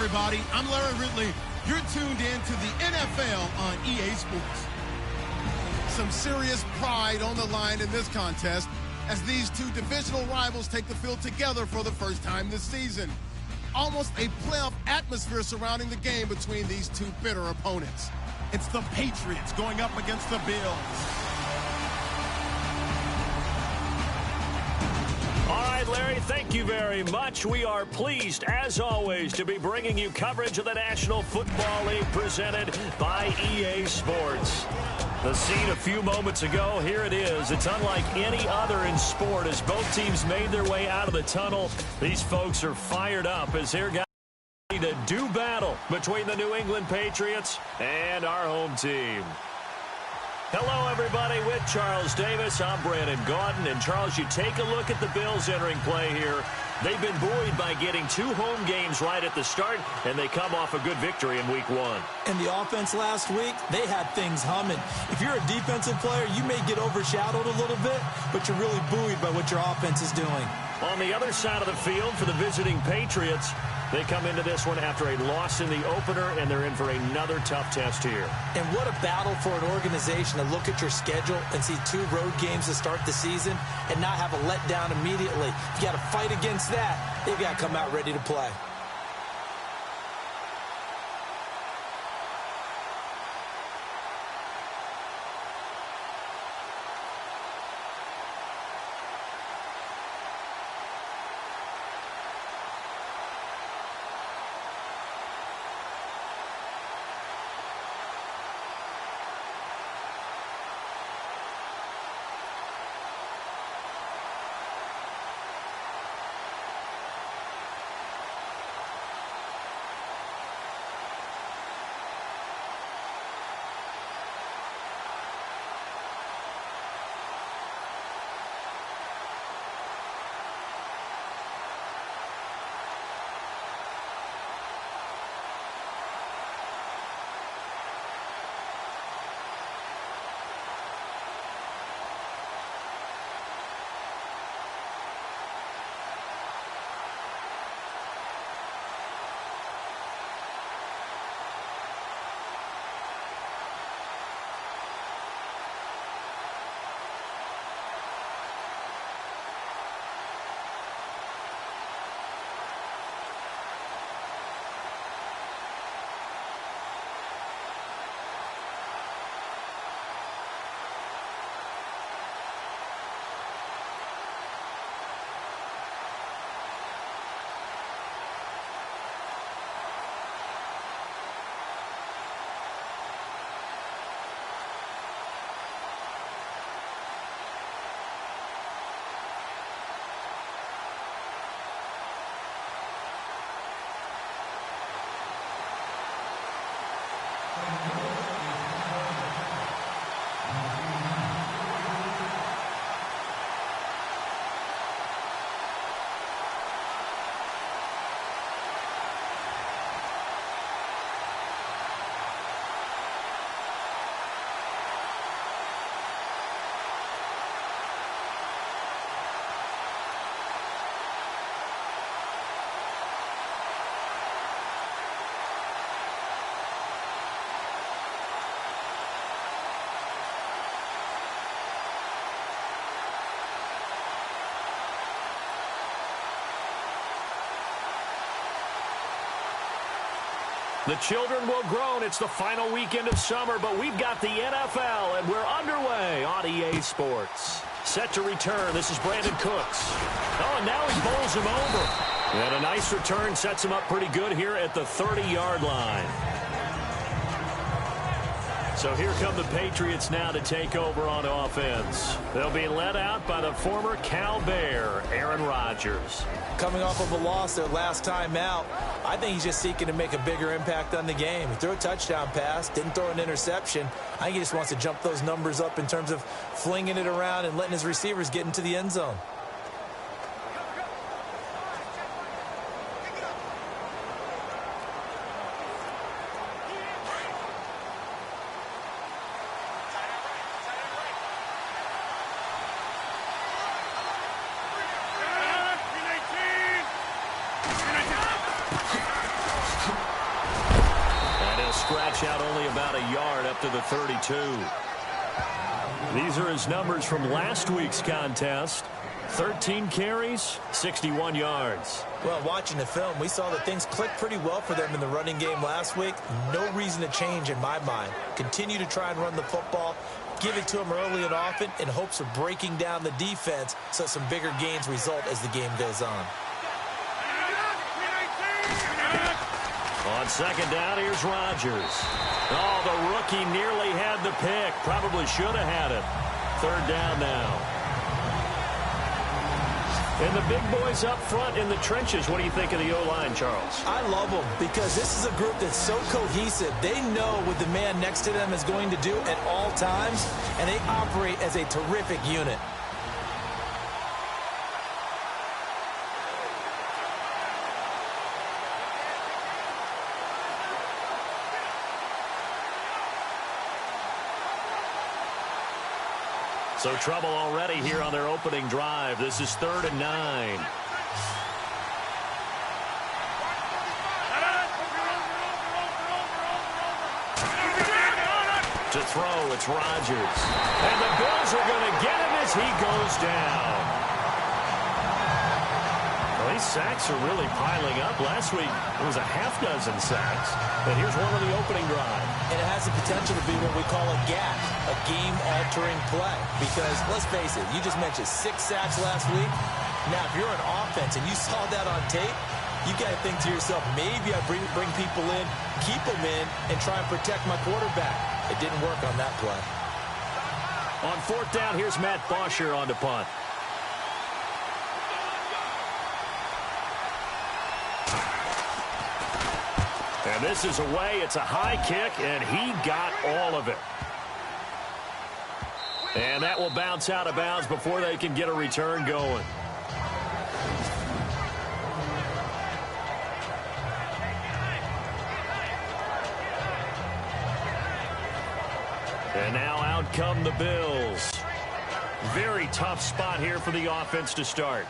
everybody. I'm Larry Ridley. You're tuned in to the NFL on EA Sports. Some serious pride on the line in this contest as these two divisional rivals take the field together for the first time this season. Almost a playoff atmosphere surrounding the game between these two bitter opponents. It's the Patriots going up against the Bills. All right, Larry, thank you very much. We are pleased, as always, to be bringing you coverage of the National Football League presented by EA Sports. The scene a few moments ago, here it is. It's unlike any other in sport as both teams made their way out of the tunnel. These folks are fired up as they're ready to do battle between the New England Patriots and our home team. Hello, everybody. With Charles Davis, I'm Brandon Gaudin. And, Charles, you take a look at the Bills entering play here. They've been buoyed by getting 2 home games right at the start, and they come off a good victory in Week 1. And the offense last week, they had things humming. If you're a defensive player, you may get overshadowed a little bit, but you're really buoyed by what your offense is doing. On the other side of the field for the visiting Patriots, they come into this one after a loss in the opener, and they're in for another tough test here. And what a battle for an organization to look at your schedule and see 2 road games to start the season and not have a letdown immediately. You got to fight against that. They've got to come out ready to play. The children will groan. It's the final weekend of summer, but we've got the NFL, and we're underway on EA Sports. Set to return. This is Brandon Cooks. Oh, and now he bowls him over. And a nice return sets him up pretty good here at the 30-yard line. So here come the Patriots now to take over on offense. They'll be led out by the former Cal Bear, Aaron Rodgers. Coming off of a loss their last time out, I think he's just seeking to make a bigger impact on the game. He threw a touchdown pass, didn't throw an interception. I think he just wants to jump those numbers up in terms of flinging it around and letting his receivers get into the end zone. only about a yard up to the 32. These are his numbers from last week's contest. 13 carries, 61 yards. Well, watching the film, we saw that things clicked pretty well for them in the running game last week. No reason to change in my mind. Continue to try and run the football. Give it to them early and often in hopes of breaking down the defense so some bigger gains result as the game goes on. On second down, here's Rodgers. Oh, the rookie nearly had the pick. Probably should have had it. Third down now. And the big boys up front in the trenches. What do you think of the O-line, Charles? I love them because this is a group that's so cohesive. They know what the man next to them is going to do at all times, and they operate as a terrific unit. So trouble already here on their opening drive. This is 3rd and 9. To throw, it's Rodgers. And the Bills are going to get him as he goes down. Well, these sacks are really piling up. Last week, it was a half dozen sacks. But here's one on the opening drive. And it has the potential to be what we call a gap, a game-altering play. Because, let's face it, you just mentioned 6 sacks last week. Now, if you're an offense and you saw that on tape, you got to think to yourself, maybe I bring people in, keep them in, and try and protect my quarterback. It didn't work on that play. On 4th down, here's Matt Bosher on to punt. And this is away. It's a high kick, and he got all of it. And that will bounce out of bounds before they can get a return going. And now out come the Bills. Very tough spot here for the offense to start.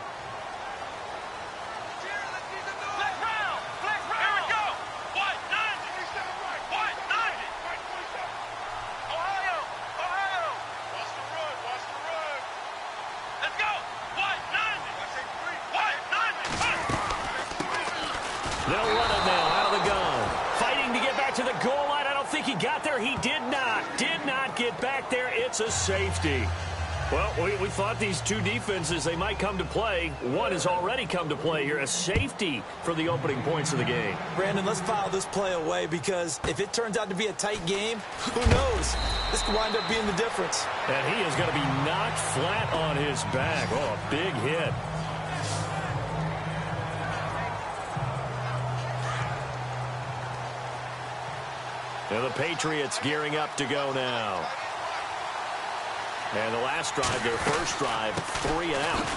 They'll run it now out of the gun. Fighting to get back to the goal line. I don't think he got there. He did not. Did not get back there. It's a safety. Well, we thought these two defenses, they might come to play. One has already come to play here. A safety for the opening points of the game. Brandon, let's file this play away because if it turns out to be a tight game, who knows? This could wind up being the difference. And he is going to be knocked flat on his back. Oh, a big hit. And the Patriots gearing up to go now. And the last drive, their first drive, 3 and out.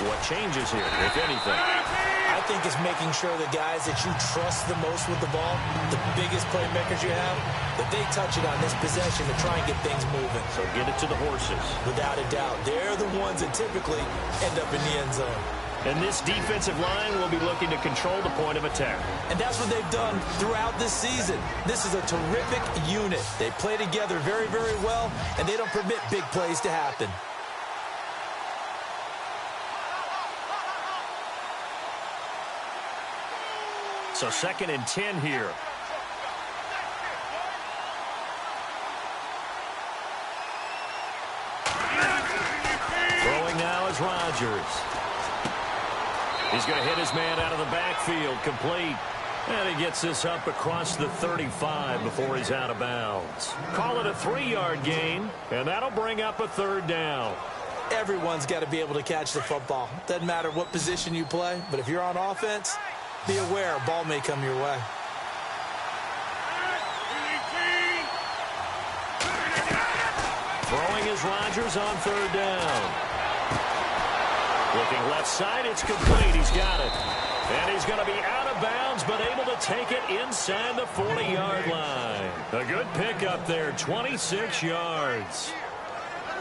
What changes here, if anything? I think it's making sure the guys that you trust the most with the ball, the biggest playmakers you have, that they touch it on this possession to try and get things moving. So get it to the horses. Without a doubt. They're the ones that typically end up in the end zone. And this defensive line will be looking to control the point of attack. And that's what they've done throughout this season. This is a terrific unit. They play together very, very well, and they don't permit big plays to happen. So 2nd and 10 here. Throwing now is Rodgers. He's going to hit his man out of the backfield, complete. And he gets this up across the 35 before he's out of bounds. Call it a 3-yard gain, and that'll bring up a 3rd down. Everyone's got to be able to catch the football. Doesn't matter what position you play, but if you're on offense, be aware a ball may come your way. Throwing is Rodgers on 3rd down. Looking left side, it's complete. He's got it. And he's going to be out of bounds, but able to take it inside the 40-yard line. A good pickup there, 26 yards.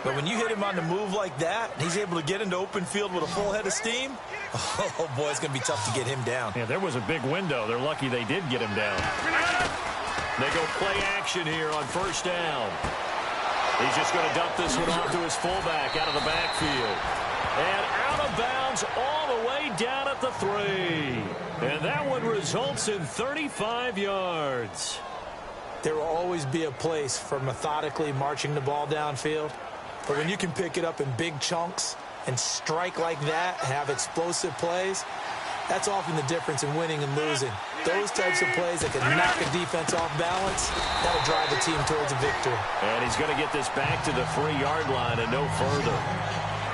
But when you hit him on the move like that, he's able to get into open field with a full head of steam, oh, boy, it's going to be tough to get him down. Yeah, there was a big window. They're lucky they did get him down. They go play action here on first down. He's just going to dump this one off to his fullback out of the backfield. And out of bounds all the way down at the 3. And that one results in 35 yards. There will always be a place for methodically marching the ball downfield. But when you can pick it up in big chunks and strike like that, have explosive plays, that's often the difference in winning and losing. Those types of plays that can knock a defense off balance, that'll drive the team towards a victory. And he's going to get this back to the 3-yard line and no further.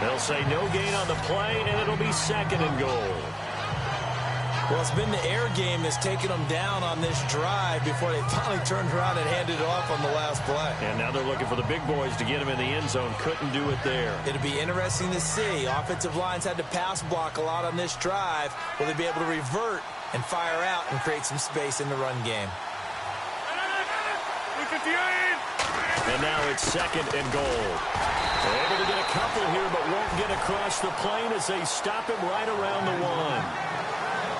They'll say no gain on the play, and it'll be 2nd and goal. Well, it's been the air game that's taken them down on this drive before they finally turned around and handed it off on the last play. And now they're looking for the big boys to get him in the end zone. Couldn't do it there. It'll be interesting to see. Offensive lines had to pass block a lot on this drive. Will they be able to revert and fire out and create some space in the run game? And now it's 2nd and goal. They're able to get a couple here, but won't get across the plane as they stop him right around the 1.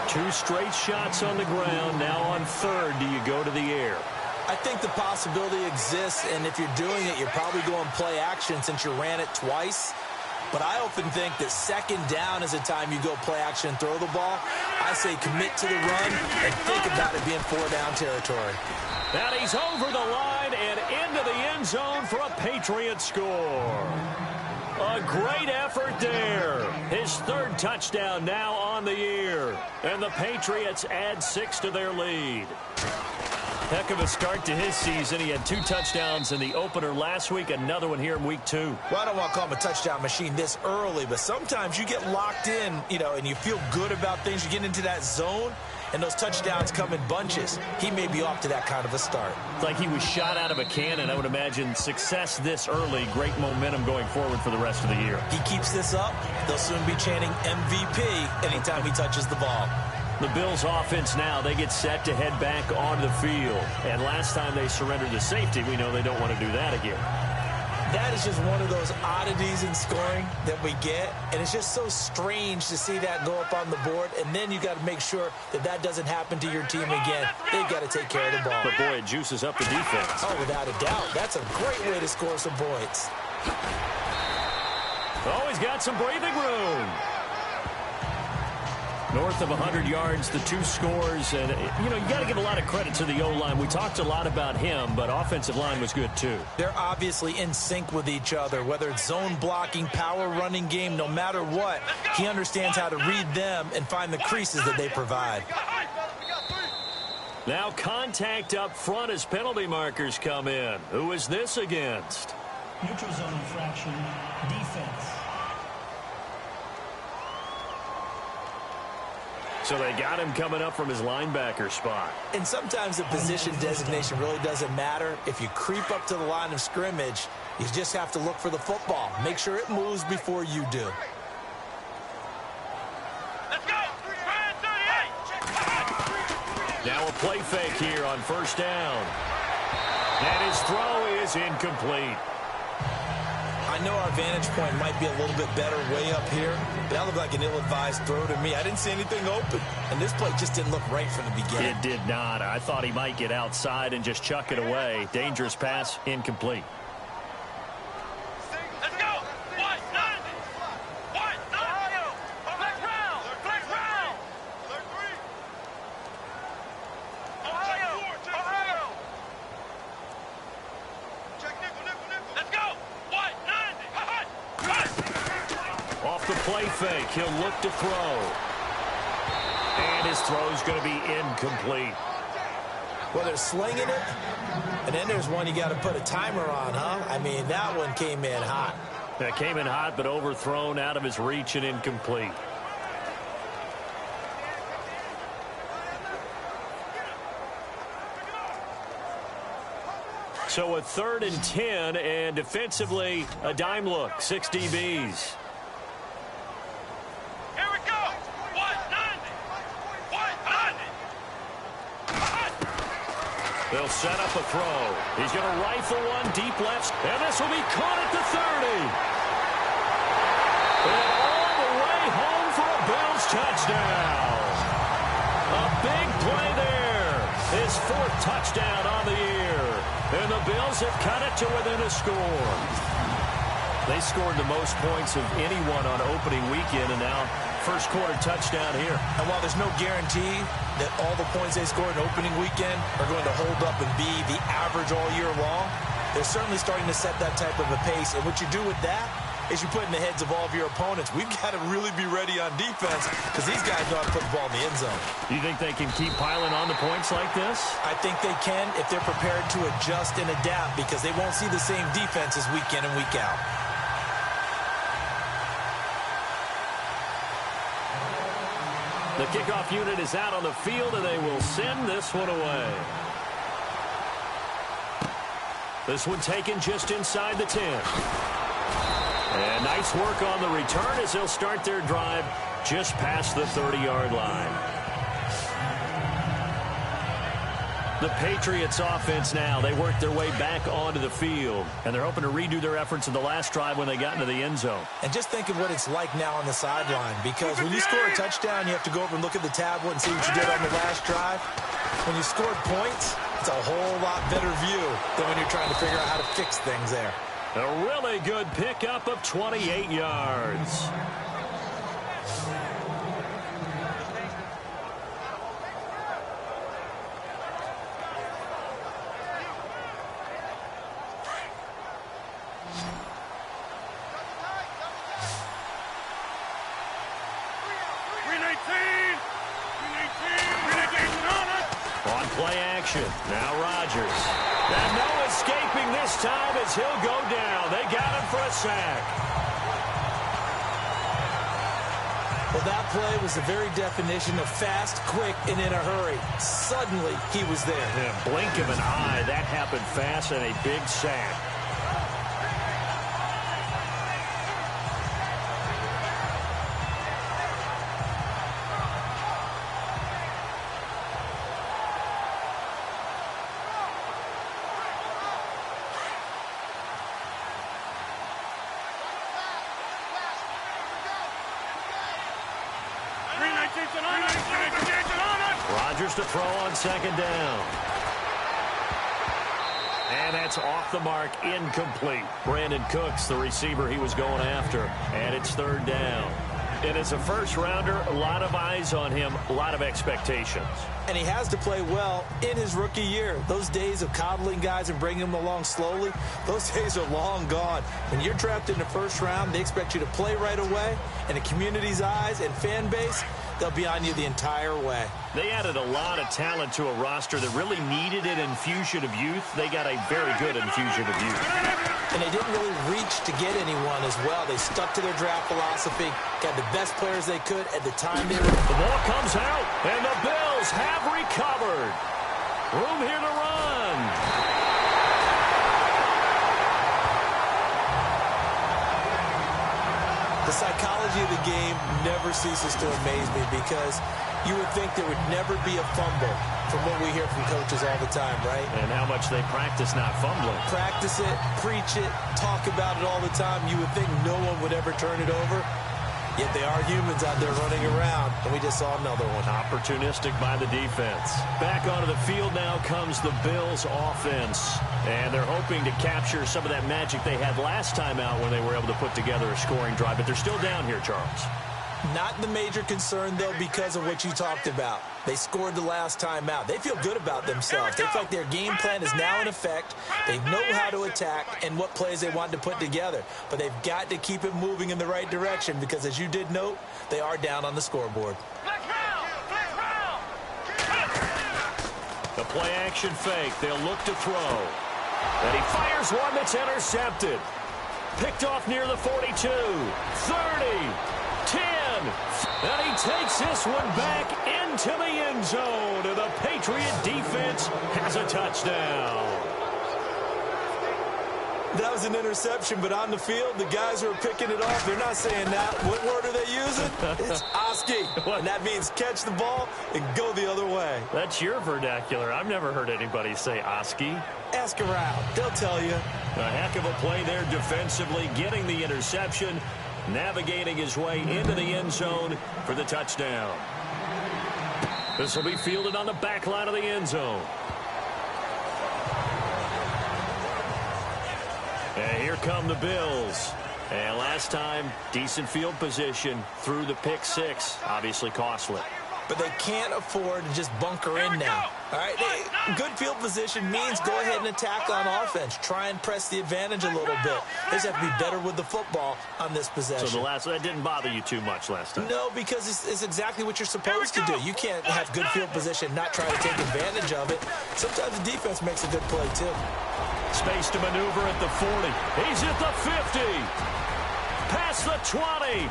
2 straight shots on the ground. Now on 3rd, do you go to the air? I think the possibility exists, and if you're doing it, you're probably going play action since you ran it twice. But I often think that 2nd down is a time you go play action and throw the ball. I say commit to the run and think about it being 4-down territory. And he's over the line and into the end zone for a Patriots score. A great effort there. His 3rd touchdown now on the year. And the Patriots add 6 to their lead. Heck of a start to his season. He had 2 touchdowns in the opener last week, another one here in week 2. Well, I don't want to call him a touchdown machine this early, but sometimes you get locked in, and you feel good about things. You get into that zone, and those touchdowns come in bunches. He may be off to that kind of a start. It's like he was shot out of a cannon. I would imagine success this early, great momentum going forward for the rest of the year. He keeps this up, they'll soon be chanting MVP anytime he touches the ball. The Bills offense now, they get set to head back onto the field. And last time they surrendered to safety, we know they don't want to do that again. That is just one of those oddities in scoring that we get. And it's just so strange to see that go up on the board. And then you got to make sure that that doesn't happen to your team again. They've got to take care of the ball. But, boy, it juices up the defense. Oh, without a doubt. That's a great way to score some points. Oh, he's got some breathing room. North of 100 yards, the 2 scores. And, you got to give a lot of credit to the O-line. We talked a lot about him, but offensive line was good, too. They're obviously in sync with each other, whether it's zone blocking, power running game, no matter what. He understands how to read them and find the creases that they provide. Now contact up front as penalty markers come in. Who is this against? Neutral zone infraction, defense. So they got him coming up from his linebacker spot. And sometimes the position designation really doesn't matter. If you creep up to the line of scrimmage, you just have to look for the football. Make sure it moves before you do. Let's go! Now a play fake here on first down. And his throw is incomplete. I know our vantage point might be a little bit better way up here, but that looked like an ill-advised throw to me. I didn't see anything open, and this play just didn't look right from the beginning. It did not. I thought he might get outside and just chuck it away. Dangerous pass, incomplete. Let's go! What? None! What? Ohio! Flex round! Flex round! Ohio! Ohio! Check nickel. Let's go! What? None! Off the play fake, he'll look to throw. And his throw's going to be incomplete. Well, they're slinging it, and then there's one you got to put a timer on, huh? I mean, that one came in hot. That came in hot, but overthrown out of his reach and incomplete. So a 3rd and 10, and defensively, a dime look, 6 DBs. Here we go! What? None! What? None! They'll set up a throw. He's going to rifle one deep left, and this will be caught at the 30. And all the way home for a Bills touchdown. A big play there. His 4th touchdown on the year. And the Bills have cut it to within a score. They scored the most points of anyone on opening weekend, and now first quarter touchdown here. And while there's no guarantee that all the points they scored in opening weekend are going to hold up and be the average all year long, they're certainly starting to set that type of a pace. And what you do with that is you put in the heads of all of your opponents, we've got to really be ready on defense because these guys know how to put the ball in the end zone. Do you think they can keep piling on the points like this? I think they can if they're prepared to adjust and adapt because they won't see the same defenses week in and week out. The kickoff unit is out on the field, and they will send this one away. This one taken just inside the 10. And nice work on the return as they'll start their drive just past the 30-yard line. The Patriots offense now, they work their way back onto the field, and they're hoping to redo their efforts in the last drive when they got into the end zone. And just think of what it's like now on the sideline, because when you score a touchdown, you have to go over and look at the tablet and see what you did on the last drive. When you scored points, it's a whole lot better view than when you're trying to figure out how to fix things there. A really good pickup of 28 yards. On play action. Now Rodgers. And no escaping this time as he'll go down. They got him for a sack. Well, that play was the very definition of fast, quick, and in a hurry. Suddenly, he was there. In a blink of an eye, that happened fast and a big sack. Rodgers to throw on second down. And that's off the mark, incomplete. Brandon Cooks, the receiver he was going after. And it's third down. And as a first-rounder, a lot of eyes on him, a lot of expectations. And he has to play well in his rookie year. Those days of coddling guys and bringing them along slowly, those days are long gone. When you're drafted in the first round, they expect you to play right away. And the community's eyes and fan base, they'll be on you the entire way. They added a lot of talent to a roster that really needed an infusion of youth. They got a very good infusion of youth. And they didn't really reach to get anyone as well. They stuck to their draft philosophy, got the best players they could at the time they were. The ball comes out, and the Bills have recovered. Room here to run. The psychology of the game never ceases to amaze me because you would think there would never be a fumble from what we hear from coaches all the time, right? And how much they practice not fumbling. Practice it, preach it, talk about it all the time. You would think no one would ever turn it over. Yet they are humans out there running around, and we just saw another one. Opportunistic by the defense. Back onto the field now comes the Bills offense. And they're hoping to capture some of that magic they had last time out when they were able to put together a scoring drive. But they're still down here, Charles. Not the major concern, though, because of what you talked about. They scored the last time out. They feel good about themselves. They feel like their game plan is now in effect. They know how to attack and what plays they want to put together. But they've got to keep it moving in the right direction because, as you did note, they are down on the scoreboard. The play-action fake. They'll look to throw. And he fires one that's intercepted. Picked off near the 42. 30. 10, and he takes this one back into the end zone, and the Patriot defense has a touchdown. That was an interception, but on the field, the guys who are picking it off, they're not saying that. What word are they using? It's Oski, and that means catch the ball and go the other way. That's your vernacular. I've never heard anybody say Oski. Ask around. They'll tell you. A heck of a play there defensively, getting the interception, navigating his way into the end zone for the touchdown. This will be fielded on the back line of the end zone. And here come the Bills. And last time, decent field position through the pick six. Obviously costly. But they can't afford to just bunker in now. All right, good field position means go ahead and attack on offense. Try and press the advantage a little bit. They just have to be better with the football on this possession. So that didn't bother you too much last time? No, because it's exactly what you're supposed to do. You can't have good field position, not try to take advantage of it. Sometimes the defense makes a good play, too. Space to maneuver at the 40. He's at the 50. Past the 20. And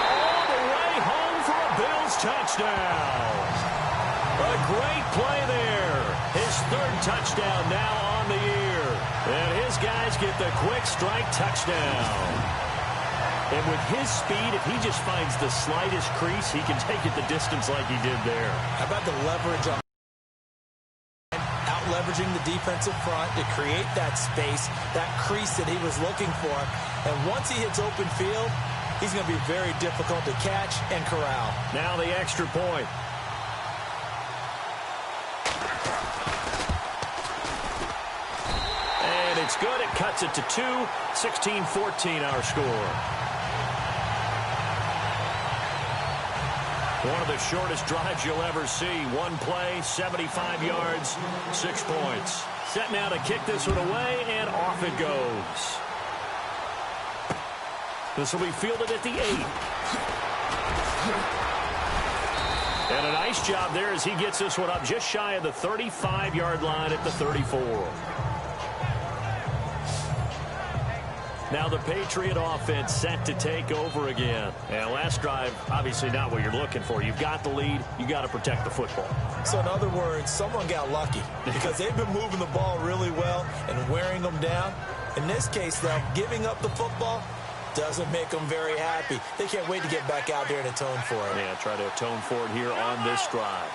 all the way home for a Bills touchdown. A great play there. His third touchdown now on the year. And his guys get the quick strike touchdown. And with his speed, if he just finds the slightest crease, he can take it the distance like he did there. How about the leverage on leveraging the defensive front to create that space, that crease that he was looking for. And once he hits open field, he's going to be very difficult to catch and corral. Now the extra point. And it's good. It cuts it to 2. 16-14 our score. One of the shortest drives you'll ever see. One play, 75 yards, 6 points. Set now to kick this one away, and off it goes. This will be fielded at the 8. And a nice job there as he gets this one up just shy of the 35-yard line at the 34. Now the Patriot offense set to take over again. And last drive, obviously not what you're looking for. You've got the lead. You got to protect the football. So in other words, someone got lucky because they've been moving the ball really well and wearing them down. In this case, though, giving up the football doesn't make them very happy. They can't wait to get back out there and atone for it. Yeah, try to atone for it here on this drive.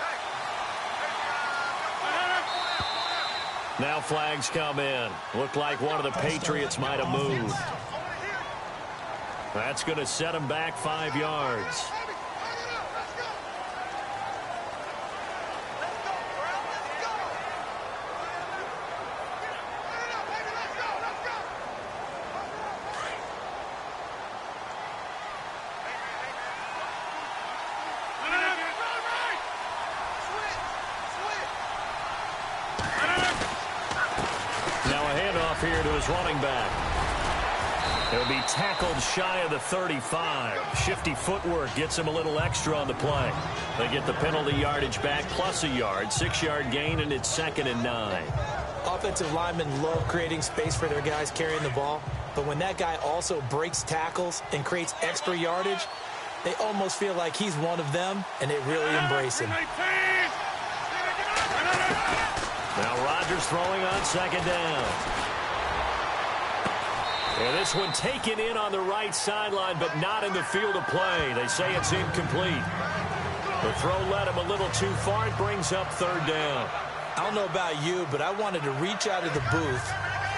Now flags come in. Looked like one of the Patriots might have moved. That's going to set them back 5 yards. Here to his running back. He'll be tackled shy of the 35. Shifty footwork gets him a little extra on the play. They get the penalty yardage back plus a yard. 6-yard gain, and it's 2nd and 9. Offensive linemen love creating space for their guys carrying the ball. But when that guy also breaks tackles and creates extra yardage, they almost feel like he's one of them, and they really embrace him. Now Rodgers throwing on 2nd down. And this one taken in on the right sideline, but not in the field of play. They say it's incomplete. The throw led him a little too far. It brings up 3rd down. I don't know about you, but I wanted to reach out of the booth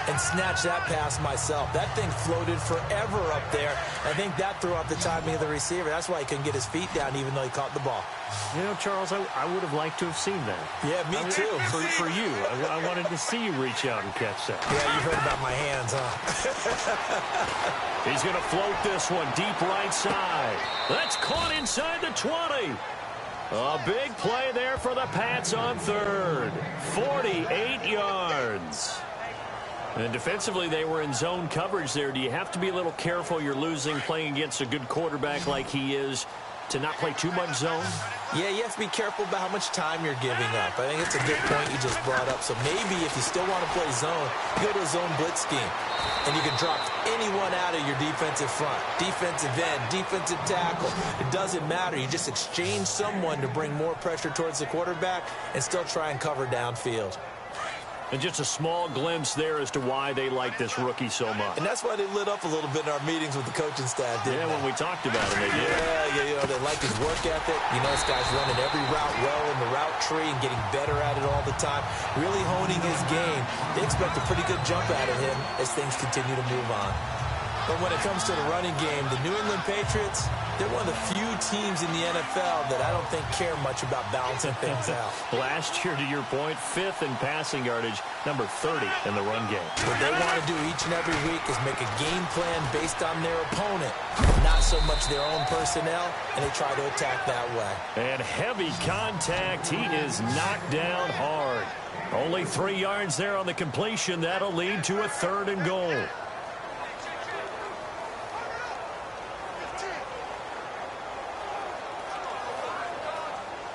and snatch that pass myself. That thing floated forever up there. I think that threw off the timing of the receiver. That's why he couldn't get his feet down even though he caught the ball. You know, Charles, I would have liked to have seen that. Yeah, me too. For you. I wanted to see you reach out and catch that. Yeah, you heard about my hands, huh? He's going to float this one deep right side. That's caught inside the 20. A big play there for the Pats on 3rd. 48 yards. And defensively, they were in zone coverage there. Do you have to be a little careful? You're losing playing against a good quarterback like he is to not play too much zone? Yeah, you have to be careful about how much time you're giving up. I think it's a good point you just brought up. So maybe if you still want to play zone, go to a zone blitz scheme. And you can drop anyone out of your defensive front. Defensive end, defensive tackle. It doesn't matter. You just exchange someone to bring more pressure towards the quarterback and still try and cover downfield. And just a small glimpse there as to why they like this rookie so much. And that's why they lit up a little bit in our meetings with the coaching staff, didn't they? When we talked about it, they did. Yeah, you know, they like his work ethic. You know, this guy's running every route well in the route tree and getting better at it all the time. Really honing his game. They expect a pretty good jump out of him as things continue to move on. But when it comes to the running game, the New England Patriots, They're one of the few teams in the NFL that I don't think care much about balancing things out. Last year, to your point, 5th in passing yardage, number 30 in the run game. What they want to do each and every week is make a game plan based on their opponent, not so much their own personnel, and they try to attack that way. And heavy contact. He is knocked down hard. Only 3 yards there on the completion. That'll lead to a 3rd and goal.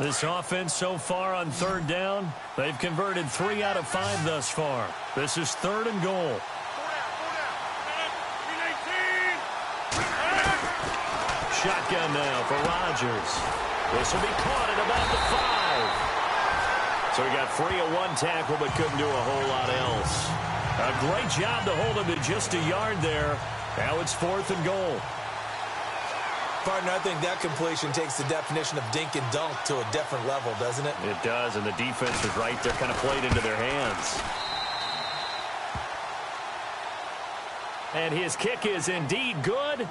This offense so far on 3rd down, they've converted 3 out of 5 thus far. This is 3rd and goal. Shotgun now for Rodgers. This will be caught at about the 5. So he got free of 1 tackle but couldn't do a whole lot else. A great job to hold him to just a yard there. Now it's 4th and goal. Partner, I think that completion takes the definition of dink and dunk to a different level, doesn't it? It does, and the defense was right there, kind of played into their hands. And his kick is indeed good,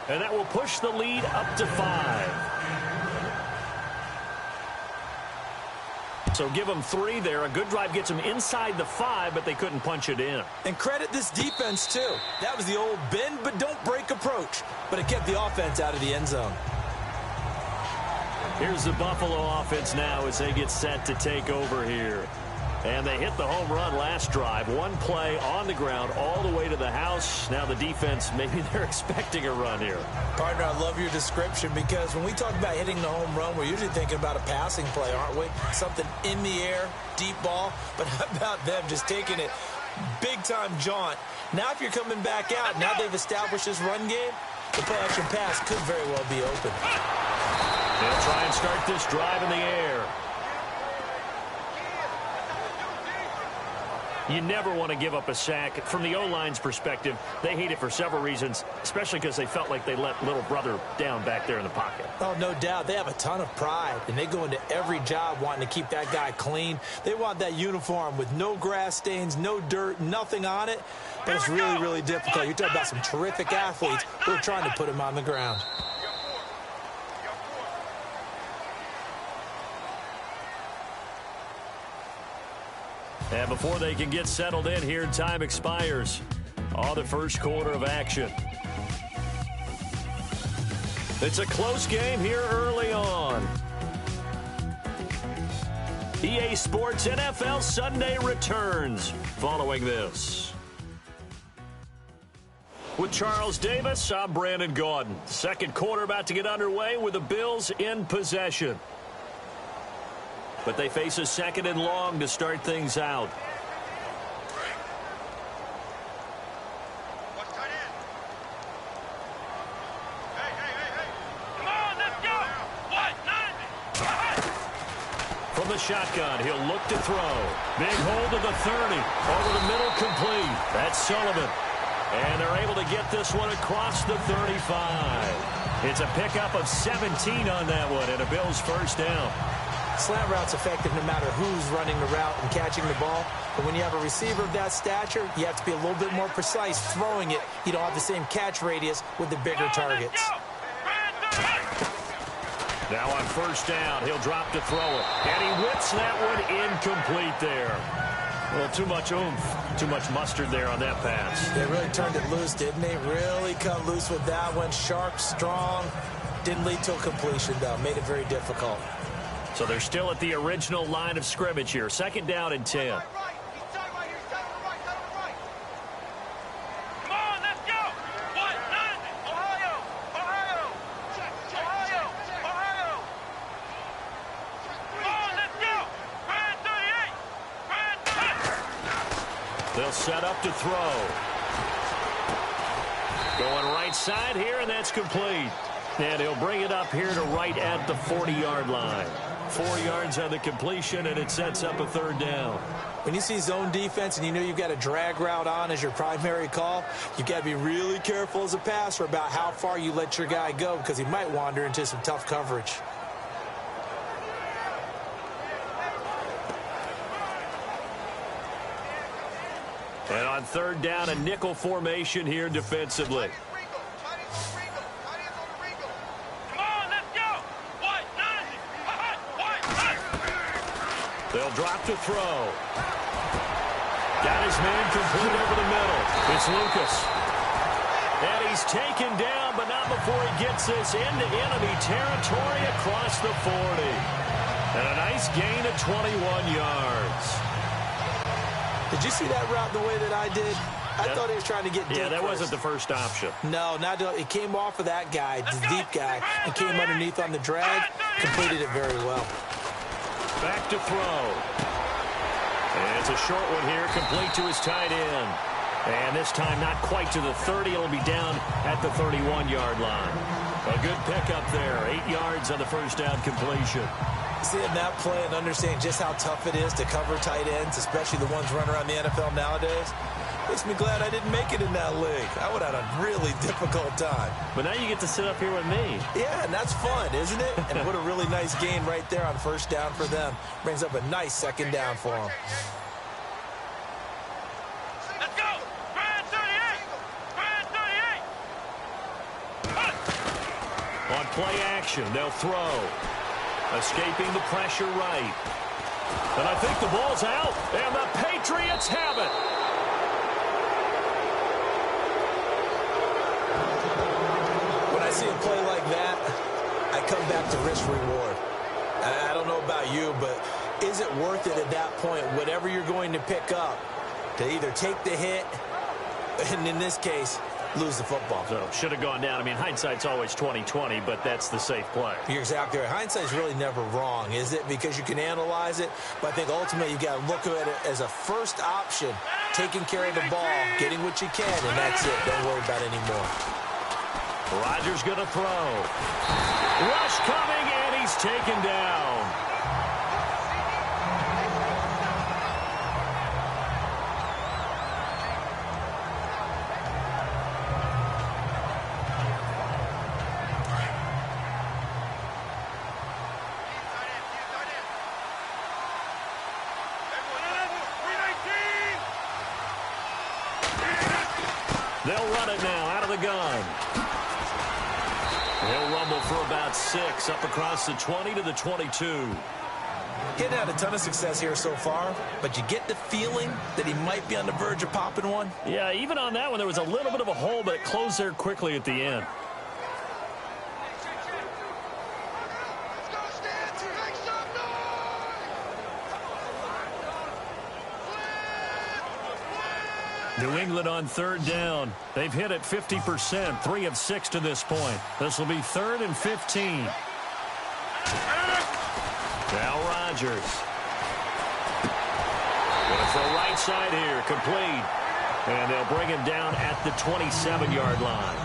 and that will push the lead up to 5. So give them 3 there. A good drive gets them inside the 5, but they couldn't punch it in. And credit this defense, too. That was the old bend but don't break approach, but it kept the offense out of the end zone. Here's the Buffalo offense now as they get set to take over here. And they hit the home run last drive. 1 play on the ground all the way to the house. Now the defense, maybe they're expecting a run here. Partner, I love your description because when we talk about hitting the home run, we're usually thinking about a passing play, aren't we? Something in the air, deep ball. But how about them just taking it big-time jaunt? Now if you're coming back out, now they've established this run game, the play-action pass could very well be open. They'll try and start this drive in the air. You never want to give up a sack. From the O-line's perspective, they hate it for several reasons, especially because they felt like they let little brother down back there in the pocket. Oh, no doubt. They have a ton of pride, and they go into every job wanting to keep that guy clean. They want that uniform with no grass stains, no dirt, nothing on it. But it's really, really difficult. You're talking about some terrific athletes who are trying to put him on the ground. And before they can get settled in here, time expires on the first quarter of action. It's a close game here early on. EA Sports NFL Sunday returns following this. With Charles Davis, I'm Brandon Gaudin. Second quarter about to get underway with the Bills in possession. But they face a 2nd and long to start things out. Come on, let's go. From the shotgun, he'll look to throw. Big hold of the 30. Over the middle, complete. That's Sullivan. And they're able to get this one across the 35. It's a pickup of 17 on that one, and a Bills first down. Slant route's effective no matter who's running the route and catching the ball. But when you have a receiver of that stature, you have to be a little bit more precise throwing it. You don't have the same catch radius with the bigger targets. Now on first down, he'll drop to throw it. And he whips that one incomplete there. Well, too much oomph, too much mustard there on that pass. They really turned it loose, didn't they? Really cut loose with that one. Sharp, strong. Didn't lead to a completion, though. Made it very difficult. So they're still at the original line of scrimmage here. 2nd down and 10. Come on, let's go. Ohio. Come on, let's go. Brand 38. They'll set up to throw. Going right side here, and that's complete. And he'll bring it up here to right at the 40-yard line. 4 yards on the completion, and it sets up a 3rd down. When you see zone defense and you know you've got a drag route on as your primary call, you've got to be really careful as a passer about how far you let your guy go because he might wander into some tough coverage. And on 3rd down, a nickel formation here defensively. They'll drop to throw. Got his man complete over the middle. It's Lucas. And he's taken down, but not before he gets this into enemy territory across the 40. And a nice gain of 21 yards. Did you see that route the way that I did? I thought he was trying to get deep. Yeah, that first. wasn't the first option. No, it came off of that guy, the deep guy, and came underneath on the drag. Completed it very well. Back to throw. And it's a short one here, complete to his tight end. And this time not quite to the 30. It'll be down at the 31-yard line. A good pickup there. 8 yards on the first down completion. Seeing that play and understanding just how tough it is to cover tight ends, especially the ones running around the NFL nowadays, makes me glad I didn't make it in that league. I would have had a really difficult time. But now you get to sit up here with me. Yeah, and that's fun, isn't it? And what a really nice gain right there on first down for them. Brings up a nice second down for them. Let's go! Grand 38! Grand 38! On play action, they'll throw. Escaping the pressure right. And I think the ball's out, and the Patriots have it. When I see a play like that, I come back to risk-reward. I don't know about you, but is it worth it at that point, whatever you're going to pick up, to either take the hit, and in this case, lose the football? So, should have gone down. I mean, hindsight's always 20/20, but that's the safe play. You're exactly right. Hindsight's really never wrong, is it? Because you can analyze it, but I think ultimately you've got to look at it as a first option, taking care of the ball, getting what you can, and that's it. Don't worry about it anymore. Rodgers going to throw. Rush coming, and he's taken down. They'll run it now out of the gun. He'll rumble for about 6 up across the 20 to the 22. He hadn't had a ton of success here so far, but you get the feeling that he might be on the verge of popping one. Yeah, even on that one, there was a little bit of a hole, but it closed there quickly at the end. New England on third down. They've hit it 50%, 3 of 6 to this point. This will be 3rd and 15. Now Rodgers. Going for a right side here, complete. And they'll bring him down at the 27-yard line.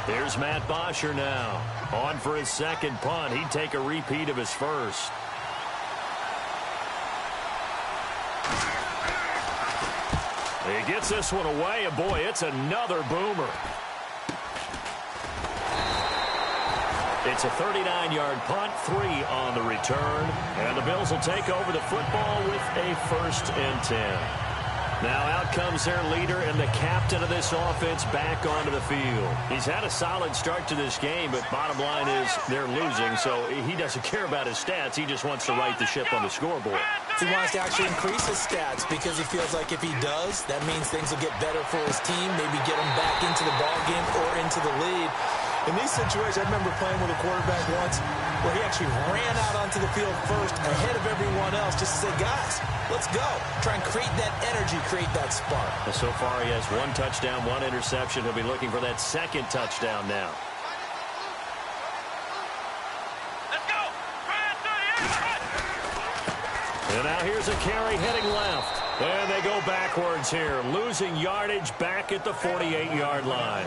Here's Matt Bosher now. On for his second punt. He'd take a repeat of his first. He gets this one away, and boy, it's another boomer. It's a 39-yard punt, 3 on the return, and the Bills will take over the football with a 1st and 10. Now out comes their leader and the captain of this offense back onto the field. He's had a solid start to this game, but bottom line is they're losing, so he doesn't care about his stats. He just wants to right the ship on the scoreboard. He wants to actually increase his stats because he feels like if he does, that means things will get better for his team, maybe get him back into the ball game or into the lead. In these situations, I remember playing with a quarterback once where he actually ran out onto the field first ahead of everyone else just to say, guys, let's go. Try and create that energy, create that spark. Well, so far he has 1 touchdown, 1 interception. He'll be looking for that 2nd touchdown now. Let's go! Grand 38! And now here's a carry heading left. And they go backwards here, losing yardage back at the 48-yard line.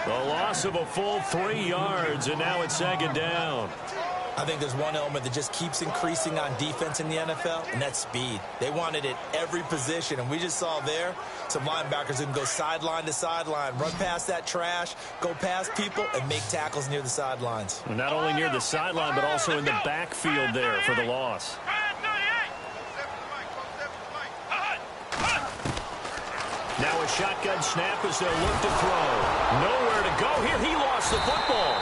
The loss of a full 3 yards, and now it's 2nd down. I think there's one element that just keeps increasing on defense in the NFL, and that's speed. They want it at every position, and we just saw there some linebackers who can go sideline to sideline, run past that trash, go past people, and make tackles near the sidelines. And not only near the sideline, but also in the backfield there for the loss. Now a shotgun snap as they'll look to throw. Nowhere to go here. He lost the football.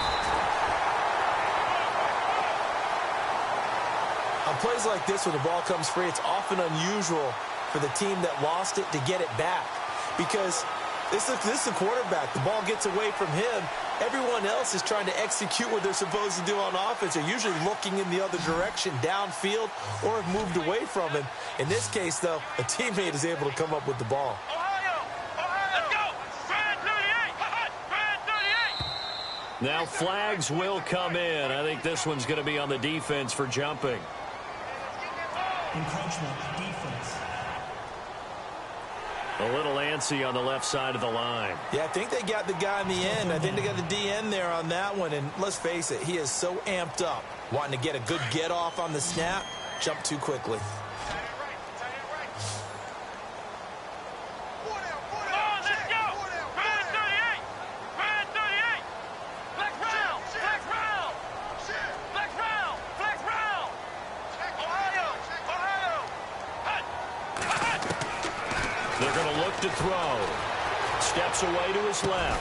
plays like this where the ball comes free, it's often unusual for the team that lost it to get it back. Because this is a quarterback. The ball gets away from him. Everyone else is trying to execute what they're supposed to do on offense. They're usually looking in the other direction, downfield, or have moved away from him. In this case, though, a teammate is able to come up with the ball. Let's go! Brad 38! Brad 38! Now flags will come in. I think this one's going to be on the defense for jumping. Encroachment, defense. A little antsy on the left side of the line. Yeah, I think they got the guy in the end. I think they got the DN there on that one. And let's face it, he is so amped up, wanting to get a good get off on the snap, jump too quickly. To throw. Steps away to his left.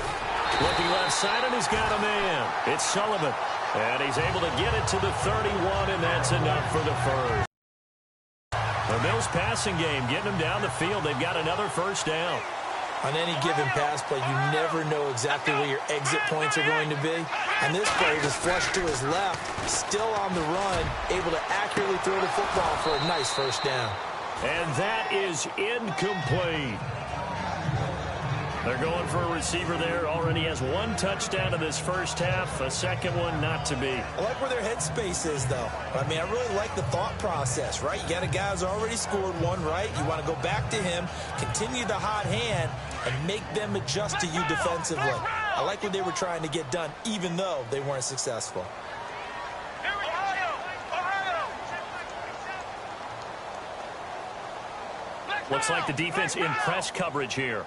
Looking left side, and he's got a man. It's Sullivan. And he's able to get it to the 31, and that's enough for the first. The Bills passing game, getting them down the field. They've got another first down. On any given pass play, you never know exactly where your exit points are going to be. And this play was flushed to his left, still on the run, able to accurately throw the football for a nice first down. And that is incomplete. They're going for a receiver there. Already has one touchdown in this first half. A second one not to be. I like where their headspace is, though. I mean, I really like the thought process, right? You got a guy who's already scored one, right? You want to go back to him, continue the hot hand, and make them adjust to you defensively. I like what they were trying to get done, even though they weren't successful. Looks like the defense in press coverage here.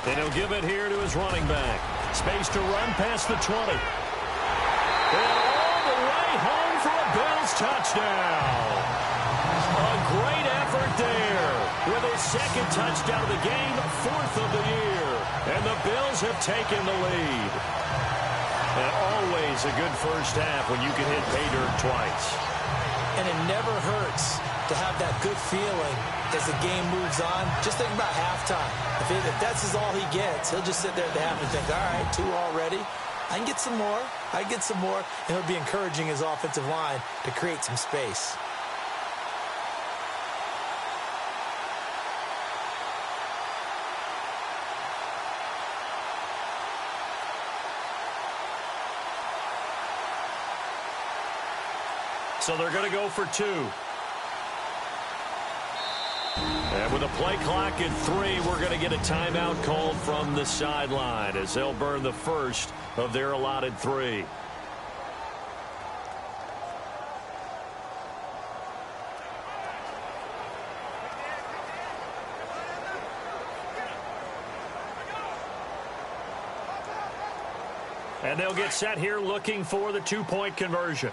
And he'll give it here to his running back. Space to run past the 20. And all the way home for a Bills touchdown. A great effort there with his second touchdown of the game, fourth of the year. And the Bills have taken the lead. And always a good first half when you can hit pay dirt twice. And it never hurts to have that good feeling as the game moves on. Just think about halftime. If that's all he gets, he'll just sit there at the half and think, all right, 2 already. I can get some more. I can get some more. And he'll be encouraging his offensive line to create some space. So they're going to go for 2. And with a play clock at 3, we're going to get a timeout called from the sideline as they'll burn the first of their allotted 3. And they'll get set here looking for the 2-point conversion.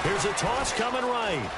Here's a toss coming right.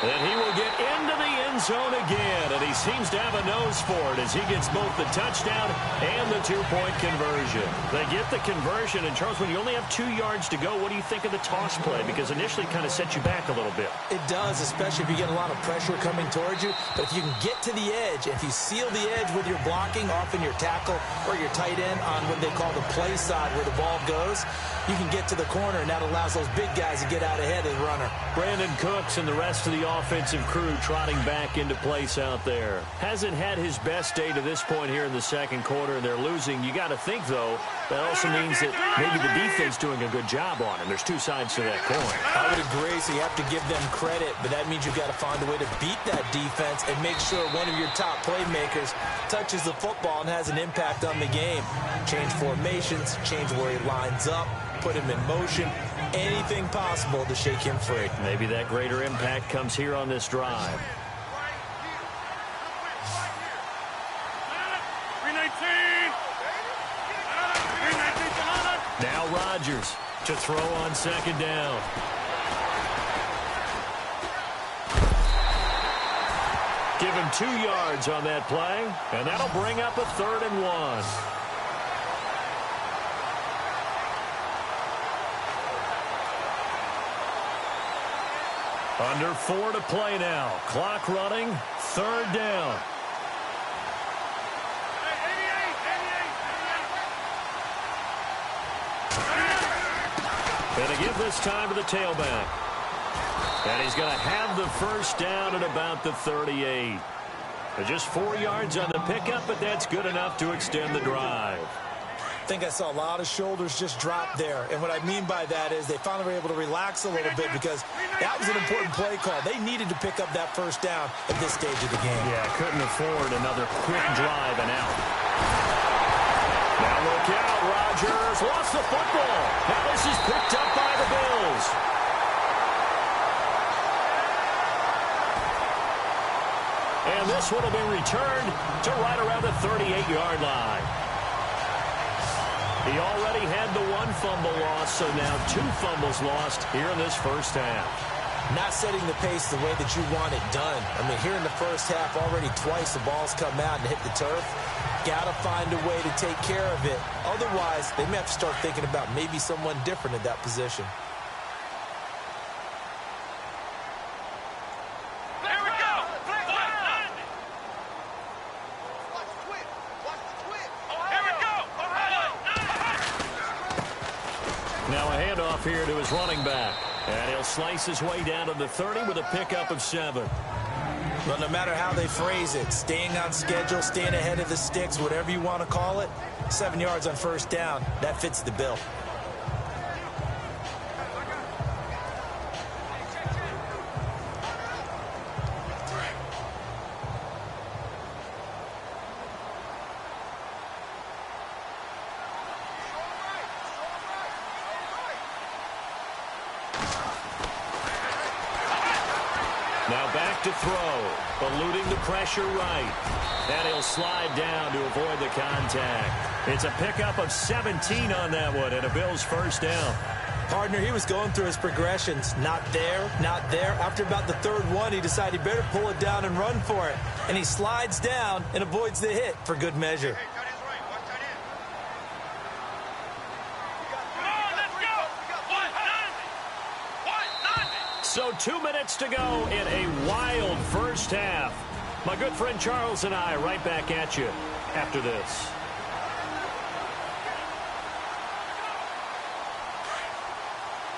And he will get into the end zone again. And he seems to have a nose for it as he gets both the touchdown and the 2-point conversion. They get the conversion. And, Charles, when you only have 2 yards to go, what do you think of the toss play? Because initially it kind of set you back a little bit. It does, especially if you get a lot of pressure coming towards you. But if you can get to the edge, if you seal the edge with your blocking, often your tackle or your tight end on what they call the play side where the ball goes, you can get to the corner, and that allows those big guys to get out ahead of the runner. Brandon Cooks and the rest of the offensive crew trotting back into place out there. Hasn't had his best day to this point here in the second quarter, and they're losing. You got to think, though, that also means that maybe the defense doing a good job on him. There's 2 sides to that coin. I would agree, so you have to give them credit, but that means you've got to find a way to beat that defense and make sure one of your top playmakers touches the football and has an impact on the game. Change formations, change where he lines up, put him in motion, anything possible to shake him free. Maybe that greater impact comes here on this drive. 319. Now Rodgers to throw on second down. him 2 yards on that play, and that'll bring up a 3rd and 1. Under 4 to play now. Clock running. 3rd down. And to give this time to the tailback. And he's going to have the first down at about the 38. Just 4 yards on the pickup, but that's good enough to extend the drive. I think I saw a lot of shoulders just drop there. And what I mean by that is they finally were able to relax a little bit because that was an important play call. They needed to pick up that first down at this stage of the game. Yeah, couldn't afford another quick drive and out. Now look out, Rodgers lost the football. Now this is picked up by the Bills. And this one will be returned to right around the 38-yard line. He already had the 1 fumble loss, so now 2 fumbles lost here in this first half. Not setting the pace the way that you want it done. I mean, here in the first half, already twice the ball's come out and hit the turf. Got to find a way to take care of it. Otherwise, they may have to start thinking about maybe someone different at that position. Now a handoff here to his running back. And he'll slice his way down to the 30 with a pickup of 7. Well, no matter how they phrase it, staying on schedule, staying ahead of the sticks, whatever you want to call it, 7 yards on first down, that fits the bill. Now back to throw, eluding the pressure right. And he'll slide down to avoid the contact. It's a pickup of 17 on that one, and a Bills first down. Partner, he was going through his progressions. Not there, not there. After about the 3rd one, he decided he better pull it down and run for it. And he slides down and avoids the hit for good measure. So 2 minutes to go in a wild first half. My good friend Charles and I right back at you after this.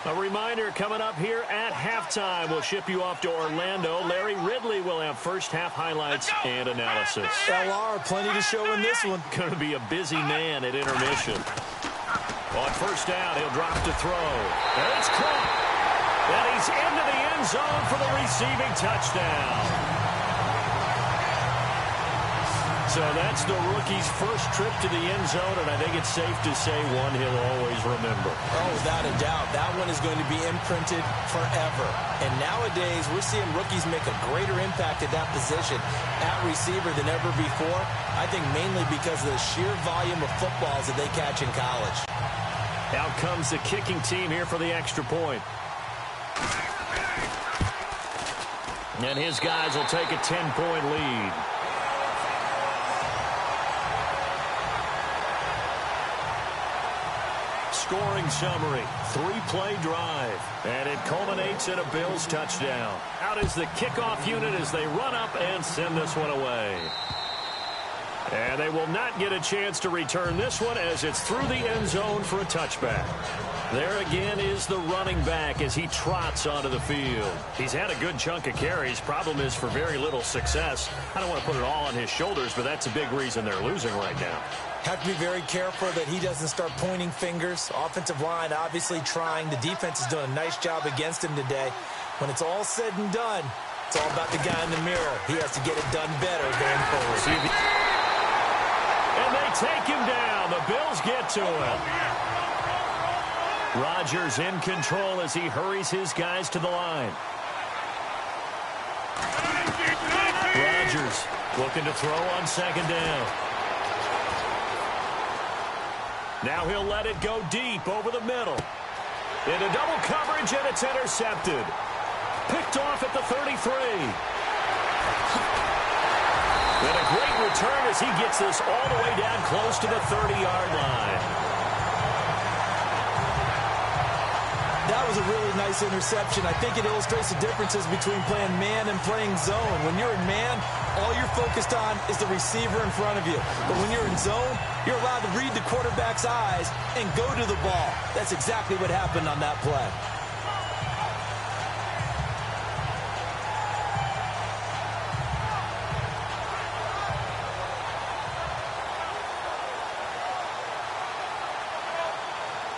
A reminder coming up here at halftime. We'll ship you off to Orlando. Larry Ridley will have first half highlights and analysis. LR, plenty to show in this one. Going to be a busy man at intermission. On first down, he'll drop to throw. And it's caught. And he's into the end zone for the receiving touchdown. So that's the rookie's first trip to the end zone, and I think it's safe to say one he'll always remember. Oh, without a doubt. That one is going to be imprinted forever. And nowadays, we're seeing rookies make a greater impact at that position at receiver than ever before. I think mainly because of the sheer volume of footballs that they catch in college. Out comes the kicking team here for the extra point. And his guys will take a 10-point lead. Scoring summary, 3-play drive, and it culminates in a Bills touchdown. Out is the kickoff unit as they run up and send this one away. And they will not get a chance to return this one as it's through the end zone for a touchback. There again is the running back as he trots onto the field. He's had a good chunk of carries. Problem is for very little success. I don't want to put it all on his shoulders, but that's a big reason they're losing right now. Have to be very careful that he doesn't start pointing fingers. Offensive line obviously trying. The defense is doing a nice job against him today. When it's all said and done, it's all about the guy in the mirror. He has to get it done better going forward. And they take him down. The Bills get to him. Rodgers in control as he hurries his guys to the line. Rodgers looking to throw on second down. Now he'll let it go deep over the middle. Into double coverage, and it's intercepted. Picked off at the 33. return as he gets this all the way down close to the 30-yard line. That was a really nice interception. I think it illustrates the differences between playing man and playing zone. When you're in man, all you're focused on is the receiver in front of you. But when you're in zone, you're allowed to read the quarterback's eyes and go to the ball. That's exactly what happened on that play.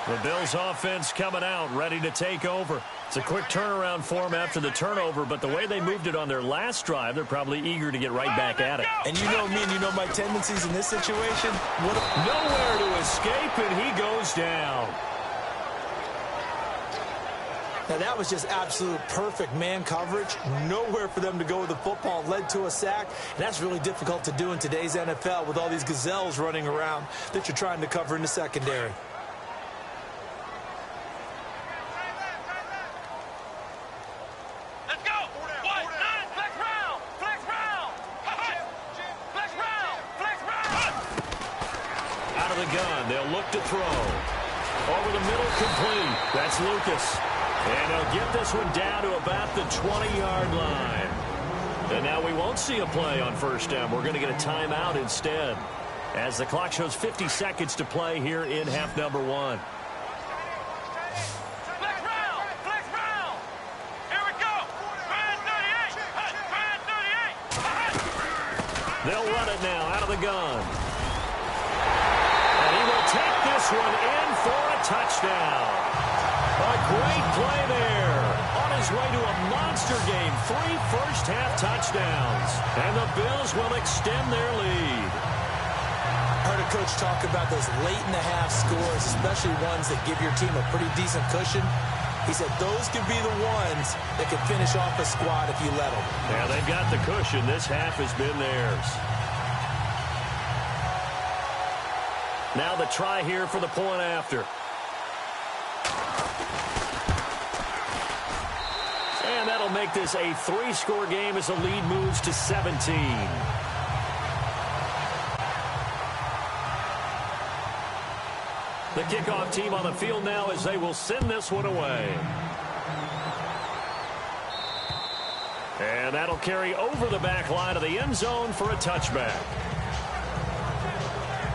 The Bills offense coming out, ready to take over. It's a quick turnaround for them after the turnover, but the way they moved it on their last drive, they're probably eager to get right back at it. And you know me and you know my tendencies in this situation. Nowhere to escape, and he goes down. Now, that was just absolute perfect man coverage. Nowhere for them to go with the football. Led to a sack. And that's really difficult to do in today's NFL with all these gazelles running around that you're trying to cover in the secondary. To throw. Over the middle, complete. That's Lucas. And he'll get this one down to about the 20-yard line. And now we won't see a play on first down. We're going to get a timeout instead, as the clock shows 50 seconds to play here in half number one. Flex round! Flex round! Here we go! Brand 38! They'll run it now out of the gun. Take this one in for a touchdown. A great play there. On his way to a monster game. 3 first-half touchdowns. And the Bills will extend their lead. I heard a coach talk about those late-in-the-half scores, especially ones that give your team a pretty decent cushion. He said those could be the ones that can finish off a squad if you let them. Yeah, they've got the cushion. This half has been theirs. Now the try here for the point after. And that'll make this a 3-score game as the lead moves to 17. The kickoff team on the field now as they will send this one away. And that'll carry over the back line of the end zone for a touchback.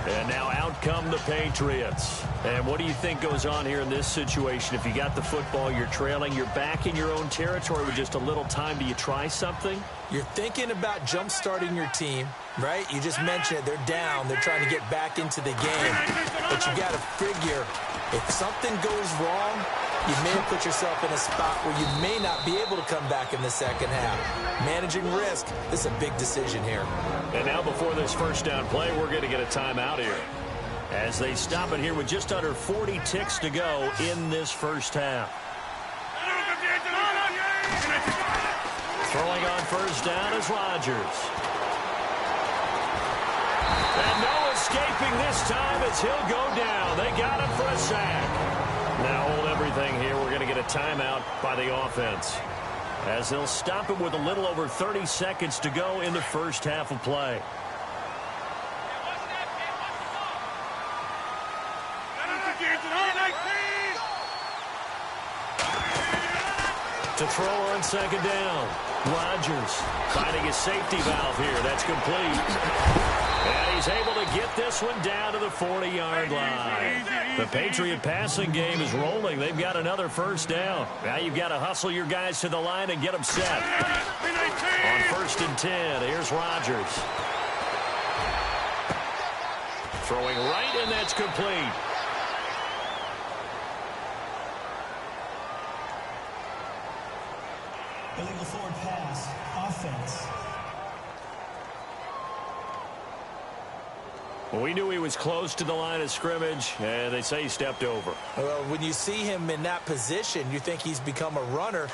And now out come the Patriots. And what do you think goes on here in this situation? If you got the football, you're trailing, you're back in your own territory with just a little time. Do you try something? You're thinking about jump-starting your team, right? You just mentioned it. They're down. They're trying to get back into the game. But you got to figure, if something goes wrong, you may have put yourself in a spot where you may not be able to come back in the second half. Managing risk, this is a big decision here. And now before this first down play, we're going to get a timeout here, as they stop it here with just under 40 ticks to go in this first half. Throwing on first down is Rodgers. And no escaping this time as he'll go down. They got him for a sack. Now hold everything here. We're going to get a timeout by the offense, as they'll stop it with a little over 30 seconds to go in the first half of play. To throw on second down. Rodgers finding his safety valve here. That's complete. And he's able to get this one down to the 40-yard line. The Patriot passing game is rolling. They've got another first down. Now you've got to hustle your guys to the line and get them set. On 1st and 10, here's Rodgers. Throwing right, and that's complete. Illegal forward pass. Offense. Well, we knew he was close to the line of scrimmage, and they say he stepped over. Well, when you see him in that position, you think he's become a runner.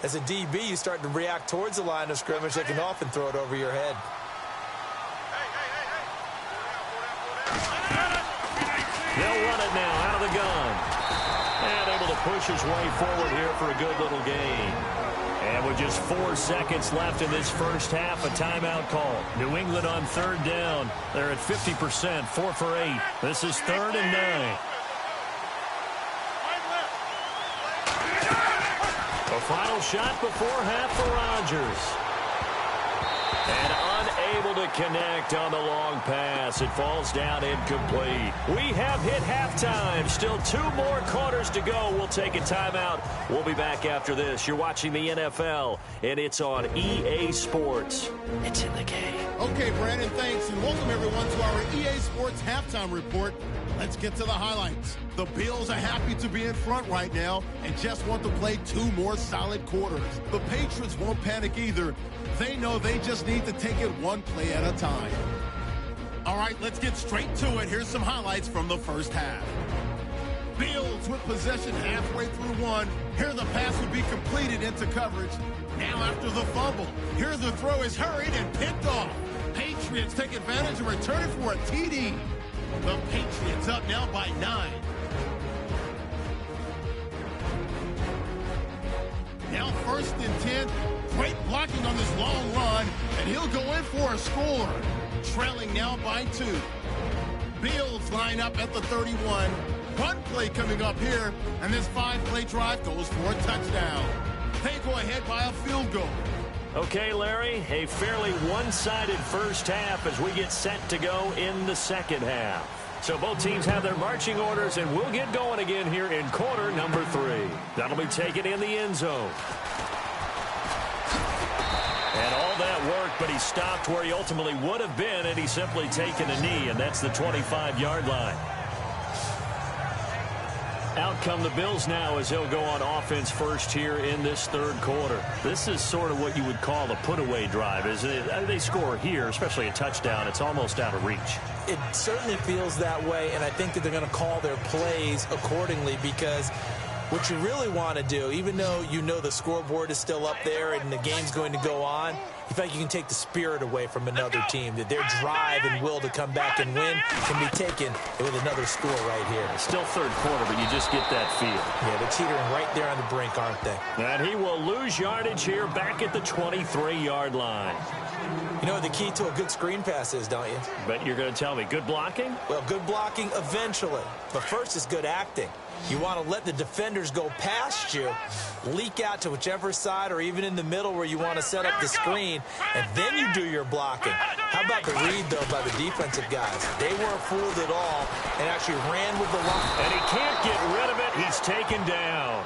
As a DB, you start to react towards the line of scrimmage. They can often throw it over your head. They'll run it now out of the gun. And able to push his way forward here for a good little gain. And with just 4 seconds left in this first half, a timeout call. New England on third down. They're at 50%, 4 for 8. This is 3rd and 9. A final shot before half for Rodgers. And unable to connect on the long pass. It falls down incomplete. We have hit halftime. Still 2 more quarters to go. We'll take a timeout. We'll be back after this. You're watching the NFL, and it's on EA Sports. It's in the game. Okay, Brandon, thanks, and welcome everyone to our EA Sports Halftime Report. Let's get to the highlights. The Bills are happy to be in front right now and just want to play 2 more solid quarters. The Patriots won't panic either. They know they just need to take it 1 play at a time. All right, let's get straight to it. Here's some highlights from the first half. Bills with possession halfway through 1. Here the pass would be completed into coverage. Now after the fumble, here the throw is hurried and picked off. Patriots take advantage and return it for a TD. The Patriots up now by 9. Now 1st and 10. Great blocking on this long run, and he'll go in for a score. Trailing now by 2. Bills line up at the 31. 1 play coming up here, and this 5-play drive goes for a touchdown. They go ahead by a field goal. Okay, Larry, a fairly one-sided first half as we get set to go in the second half. So both teams have their marching orders, and we'll get going again here in quarter number 3. That'll be taken in the end zone. And all that work, but he stopped where he ultimately would have been, and he's simply taken a knee, and that's the 25-yard line. Out come the Bills now as they'll go on offense first here in this 3rd quarter. This is sort of what you would call a put-away drive, isn't it? They score here, especially a touchdown. It's almost out of reach. It certainly feels that way, and I think that they're going to call their plays accordingly because what you really want to do, even though you know the scoreboard is still up there and the game's going to go on, you feel like you can take the spirit away from another team, that their drive and will to come back and win can be taken with another score right here. It's still 3rd quarter, but you just get that feel. Yeah, they're teetering right there on the brink, aren't they? And he will lose yardage here back at the 23-yard line. You know what the key to a good screen pass is, don't you? But you're going to tell me, good blocking? Well, good blocking eventually. But first is good acting. You want to let the defenders go past you, leak out to whichever side or even in the middle where you want to set up the screen, and then you do your blocking. How about the read, though, by the defensive guys? They weren't fooled at all and actually ran with the line. And he can't get rid of it. He's taken down.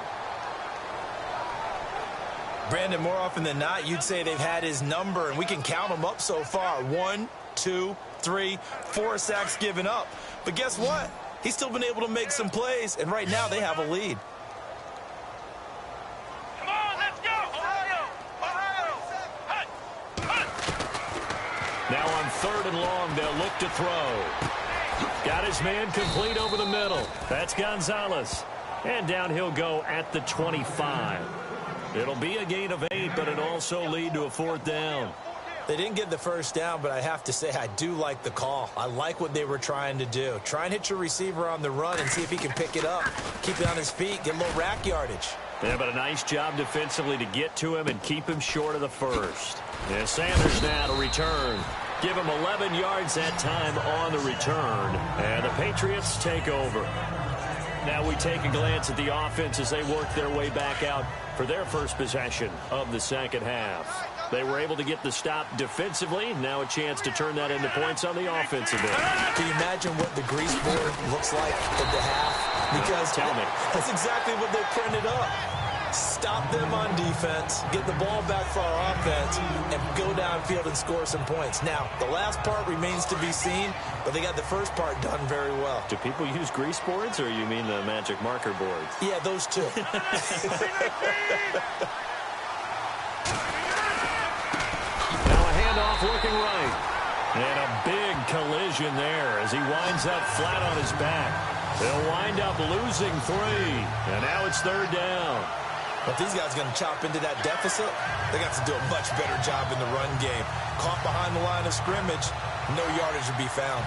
Brandon, more often than not, you'd say they've had his number, and we can count them up so far. 1, 2, 3, 4 sacks given up. But guess what? He's still been able to make some plays, and right now they have a lead. Come on, let's go! Ohio! Now on 3rd and long, they'll look to throw. Got his man complete over the middle. That's Gonzalez. And down he'll go at the 25. It'll be a gain of 8, but it'll also lead to a 4th down. They didn't get the first down, but I have to say I do like the call. I like what they were trying to do. Try and hit your receiver on the run and see if he can pick it up. Keep it on his feet, get a little rack yardage. Yeah, but a nice job defensively to get to him and keep him short of the first. And Sanders now to return. Give him 11 yards that time on the return. And the Patriots take over. Now we take a glance at the offense as they work their way back out for their first possession of the second half. They were able to get the stop defensively. Now a chance to turn that into points on the offensive end. Can you imagine what the grease board looks like at the half? Because tell me. That's exactly what they printed up. Stop them on defense, get the ball back for our offense, and go downfield and score some points. Now, the last part remains to be seen, but they got the first part done very well. Do people use grease boards, or you mean the magic marker boards? Yeah, those two. Off looking right. And a big collision there as he winds up flat on his back. They'll wind up losing 3. And now it's 3rd down. But these guys are going to chop into that deficit. They got to do a much better job in the run game. Caught behind the line of scrimmage, no yardage to be found.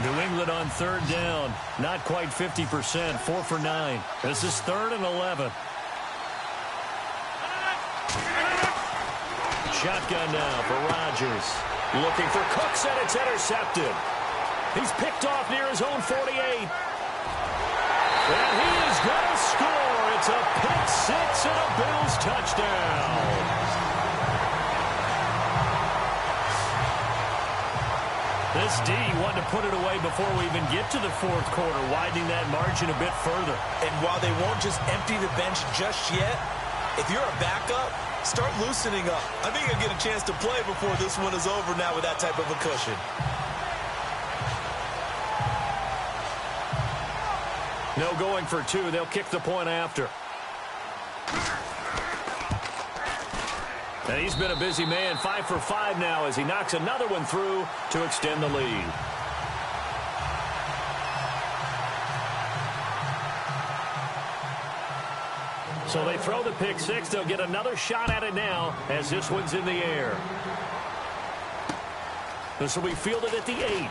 New England on third down. Not quite 50%. 4 for 9. This is 3rd and 11. Shotgun now for Rodgers. Looking for Cooks, and it's intercepted. He's picked off near his own 48. And he is going to score. It's a pick six and a Bills touchdown. This D wanted to put it away before we even get to the 4th quarter, widening that margin a bit further. And while they won't just empty the bench just yet, if you're a backup, start loosening up. I think you'll get a chance to play before this one is over now with that type of a cushion. No going for 2. They'll kick the point after. And he's been a busy man. 5 for 5 now as he knocks another one through to extend the lead. So they throw the pick six. They'll get another shot at it now as this one's in the air. This will be fielded at the 8.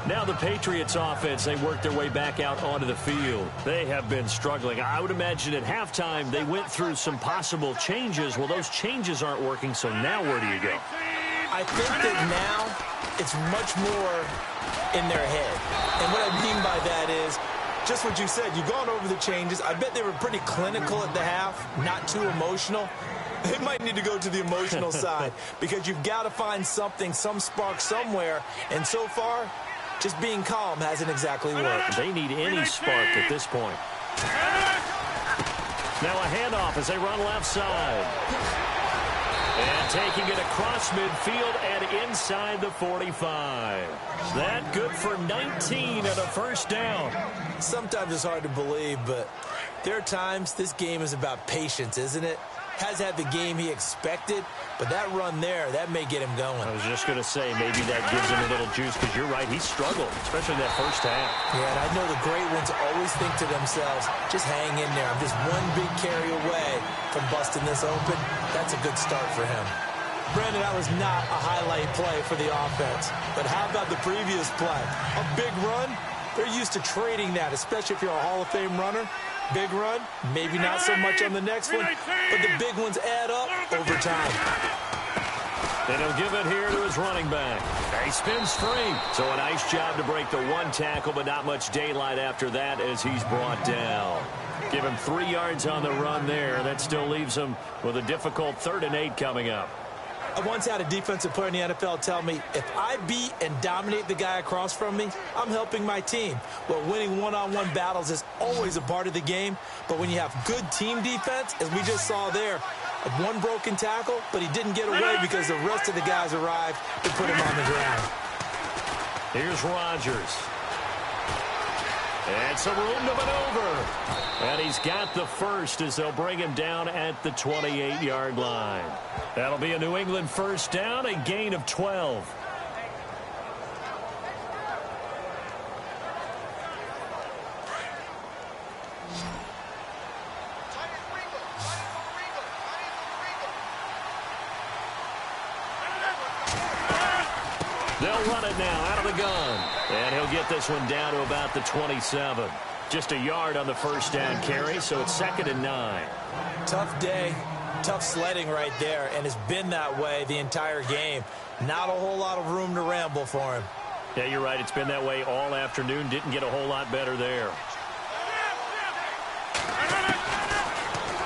Now the Patriots offense, they work their way back out onto the field. They have been struggling. I would imagine at halftime they went through some possible changes. Well, those changes aren't working, so now where do you go? I think that now it's much more in their head. And what I mean by that is just what you said. You've gone over the changes. I bet they were pretty clinical at the half, not too emotional. They might need to go to the emotional side because you've got to find something, some spark somewhere. And so far, just being calm hasn't exactly worked. They need any spark at this point. Now a handoff as they run left side. And taking it across midfield and inside the 45. That good for 19 and a first down. Sometimes it's hard to believe, but there are times this game is about patience, isn't it? Has had the game he expected, but that run there, that may get him going. I was just going to say, maybe that gives him a little juice, because you're right, he struggled, especially in that first half. Yeah, and I know the great ones always think to themselves, just hang in there. I'm just one big carry away from busting this open. That's a good start for him. Brandon, that was not a highlight play for the offense. But how about the previous play? A big run? They're used to trading that, especially if you're a Hall of Fame runner. Big run, maybe not so much on the next one, but the big ones add up over time. And he'll give it here to his running back. He spins free. So a nice job to break the one tackle, but not much daylight after that as he's brought down. Give him 3 yards on the run there. That still leaves him with a difficult 3rd and 8 coming up. I once had a defensive player in the NFL tell me, if I beat and dominate the guy across from me, I'm helping my team. Well, winning one-on-one battles is always a part of the game, but when you have good team defense, as we just saw there, one broken tackle, but he didn't get away because the rest of the guys arrived to put him on the ground. Here's Rodgers. And some room to maneuver. And he's got the first as they'll bring him down at the 28-yard line. That'll be a New England first down, a gain of 12. They'll run it now out of the gun. And he'll get this one down to about the 27. Just a yard on the first down carry, so it's 2nd and 9. Tough day, tough sledding right there, and it's been that way the entire game. Not a whole lot of room to ramble for him. Yeah, you're right. It's been that way all afternoon. Didn't get a whole lot better there.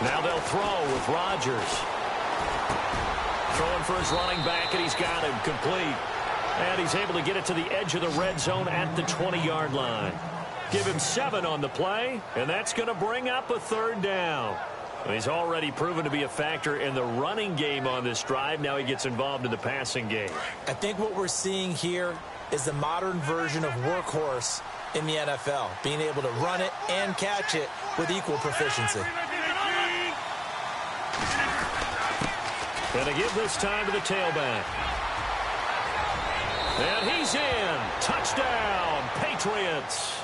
Now they'll throw with Rodgers. Throwing for his running back, and he's got him complete. And he's able to get it to the edge of the red zone at the 20-yard line. Give him 7 on the play, and that's going to bring up a 3rd down. He's already proven to be a factor in the running game on this drive. Now he gets involved in the passing game. I think what we're seeing here is the modern version of workhorse in the NFL, being able to run it and catch it with equal proficiency. And to give this time to the tailback. And he's in. Touchdown, Patriots.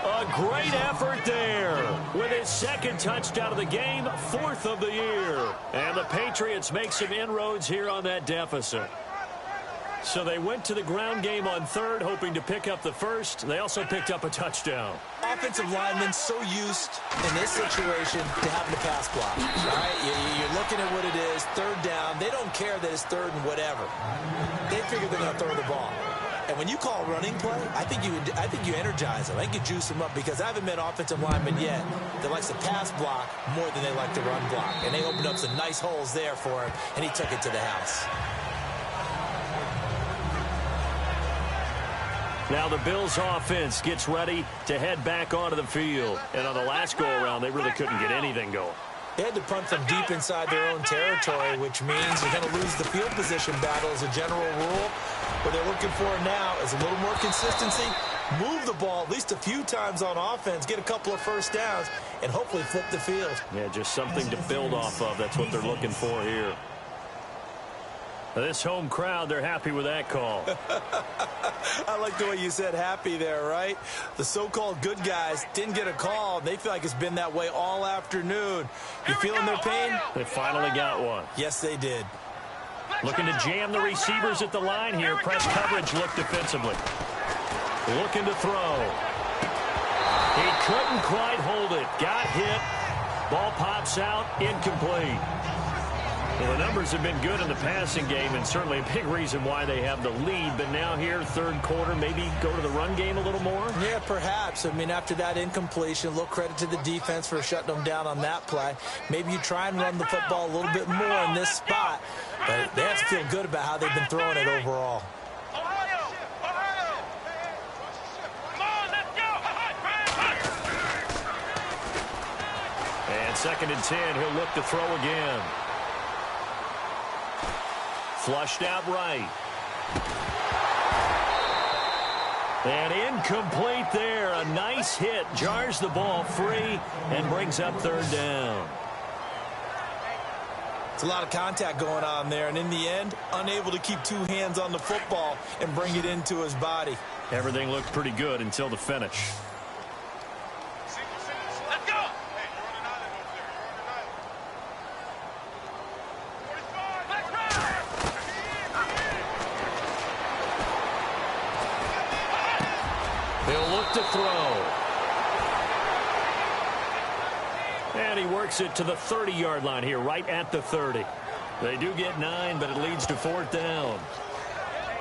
A great effort there with his second touchdown of the game, fourth of the year. And the Patriots make some inroads here on that deficit. So they went to the ground game on third, hoping to pick up the first. They also picked up a touchdown. Offensive linemen so used in this situation to having to pass block. All right? You're looking at what it is, third down. They don't care that it's third and whatever. They figure they're going to throw the ball. And when you call a running play, I think you energize them. I think you juice them up, because I haven't met offensive linemen yet that likes to pass block more than they like to run block. And they opened up some nice holes there for him, and he took it to the house. Now the Bills offense gets ready to head back onto the field. And on the last go-around, they really couldn't get anything going. They had to punt from deep inside their own territory, which means you're going to lose the field position battle as a general rule. What they're looking for now is a little more consistency, move the ball at least a few times on offense, get a couple of first downs, and hopefully flip the field. Yeah, just something to build off of. That's what they're looking for here. This home crowd, they're happy with that call. I like the way you said happy there, right? The so-called good guys didn't get a call. They feel like it's been that way all afternoon. You feeling their pain? They finally got one. Yes, they did. Looking to jam the receivers at the line here. Press coverage look defensively. Looking to throw. He couldn't quite hold it. Got hit. Ball pops out. Incomplete. Well, the numbers have been good in the passing game, and certainly a big reason why they have the lead. But now here, third quarter, maybe go to the run game a little more? Yeah, perhaps. I mean, after that incompletion, a little credit to the defense for shutting them down on that play. Maybe you try and run the football a little bit more in this spot. But they have to feel good about how they've been throwing it overall. And 2nd and 10, he'll look to throw again. Flushed out right. And incomplete there. A nice hit. Jars the ball free and brings up third down. It's a lot of contact going on there, and in the end, unable to keep two hands on the football and bring it into his body. Everything looked pretty good until the finish. Let's go! He'll look to throw. And he works it to the 30-yard line here, right at the 30. They do get 9, but it leads to 4th down.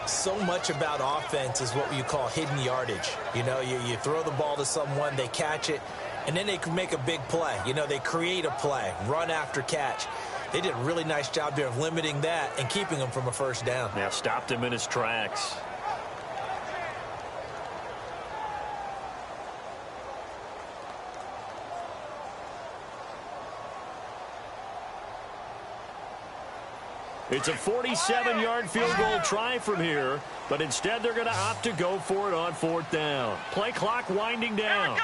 So much about offense is what you call hidden yardage. You know, you throw the ball to someone, they catch it, and then they can make a big play. You know, they create a play, run after catch. They did a really nice job there of limiting that and keeping him from a first down. Now stopped him in his tracks. It's a 47-yard field goal try from here, but instead they're going to opt to go for it on 4th down. Play clock winding down.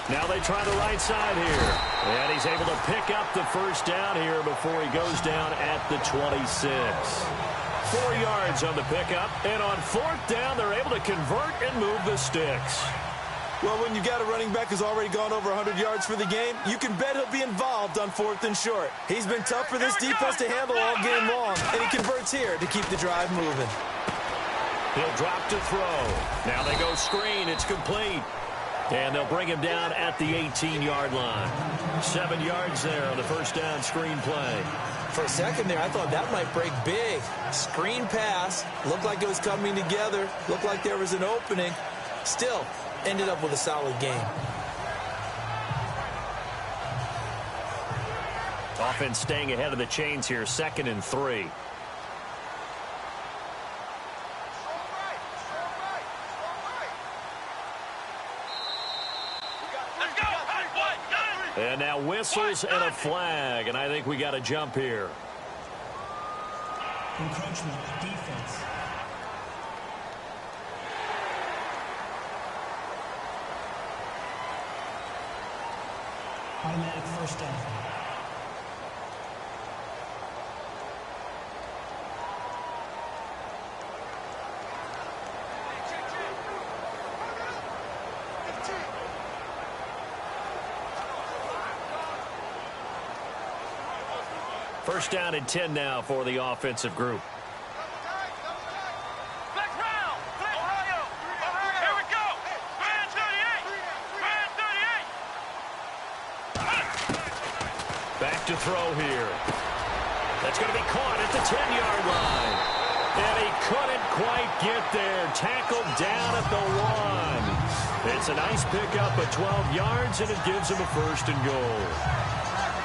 Now they try the right side here. And he's able to pick up the first down here before he goes down at the 26. 4 yards on the pickup, and on 4th down they're able to convert and move the sticks. Well, when you've got a running back who's already gone over 100 yards for the game, you can bet he'll be involved on 4th and short. He's been tough for this defense to handle all game long, and he converts here to keep the drive moving. He'll drop to throw. Now they go screen. It's complete. And they'll bring him down at the 18-yard line. 7 yards there on the first down screen play. For a second there, I thought that might break big. Screen pass. Looked like it was coming together. Looked like there was an opening. Still, ended up with a solid game. Offense staying ahead of the chains here, 2nd and 3. And now whistles and a flag, and I think we got a jump here. Encroachment, defense. Automatic first down. First down and 10 now for the offensive group. Back to throw here. That's going to be caught at the 10-yard line. And he couldn't quite get there. Tackled down at the 1. It's a nice pickup at 12 yards, and it gives him a first and goal.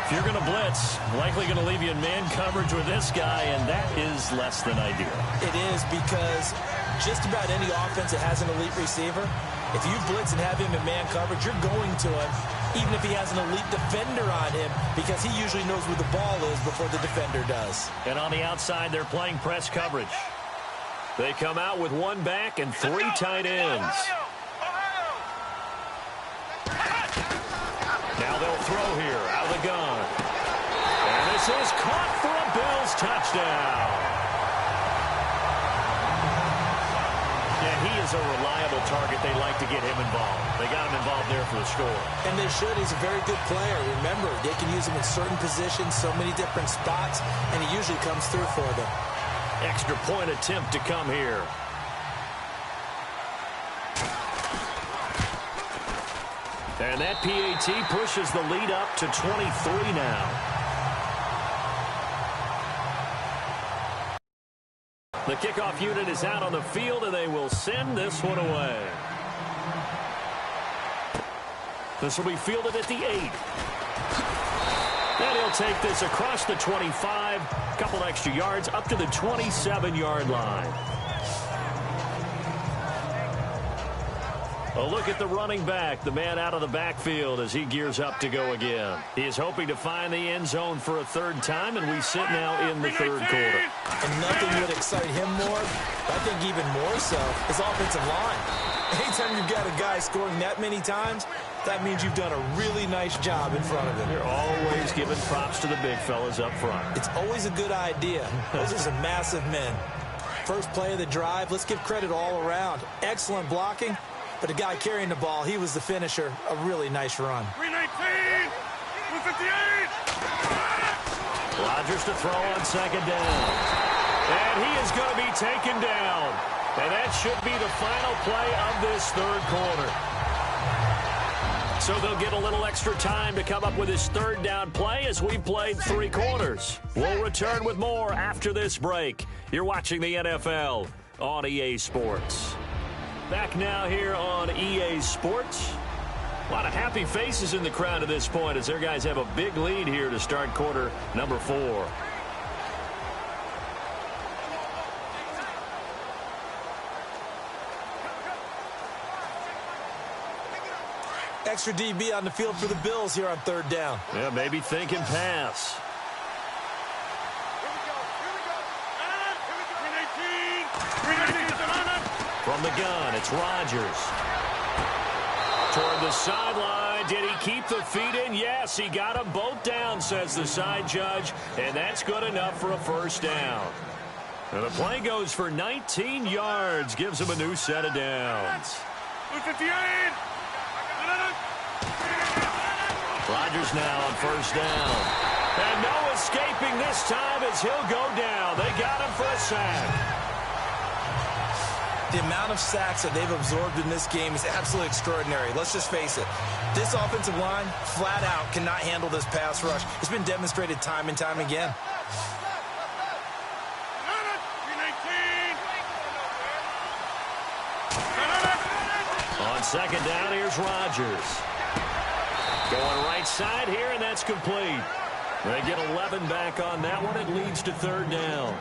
If you're going to blitz, likely going to leave you in man coverage with this guy, and that is less than ideal. It is, because just about any offense that has an elite receiver, if you blitz and have him in man coverage, you're going to him, even if he has an elite defender on him, because he usually knows where the ball is before the defender does. And on the outside, they're playing press coverage. They come out with one back and 3 tight ends. Now they'll throw here out of the gun. And this is caught for a Bills touchdown. Yeah, he is a reliable target. They like to get him involved. They got him involved there for the score. And they should. He's a very good player. Remember, they can use him in certain positions, so many different spots, and he usually comes through for them. Extra point attempt to come here. And that PAT pushes the lead up to 23 now. The kickoff unit is out on the field, and they will send this one away. This will be fielded at the 8. And he'll take this across the 25, a couple extra yards, up to the 27-yard line. A look at the running back, the man out of the backfield as he gears up to go again. He is hoping to find the end zone for a third time, and we sit now in the third quarter. And nothing would excite him more, I think even more so, is offensive line. Anytime you've got a guy scoring that many times, that means you've done a really nice job in front of him. You're always giving props to the big fellas up front. It's always a good idea. Those are some massive men. First play of the drive, let's give credit all around. Excellent blocking. But the guy carrying the ball, he was the finisher. A really nice run. 319, 158. Rodgers to throw on second down. And he is going to be taken down. And that should be the final play of this third quarter. So they'll get a little extra time to come up with his third down play as we've played 3 quarters. We'll return with more after this break. You're watching the NFL on EA Sports. Back now here on EA Sports. A lot of happy faces in the crowd at this point as their guys have a big lead here to start quarter number 4. Extra DB on the field for the Bills here on third down. Yeah, maybe thinking pass. From the gun, it's Rodgers. Toward the sideline. Did he keep the feet in? Yes, he got them both down, says the side judge. And that's good enough for a first down. And the play goes for 19 yards. Gives him a new set of downs. 58. Rodgers now on first down. And no escaping this time as he'll go down. They got him for a sack. The amount of sacks that they've absorbed in this game is absolutely extraordinary. Let's just face it. This offensive line, flat out, cannot handle this pass rush. It's been demonstrated time and time again. On second down, here's Rodgers. Going right side here, and that's complete. They get 11 back on that one. It leads to third down.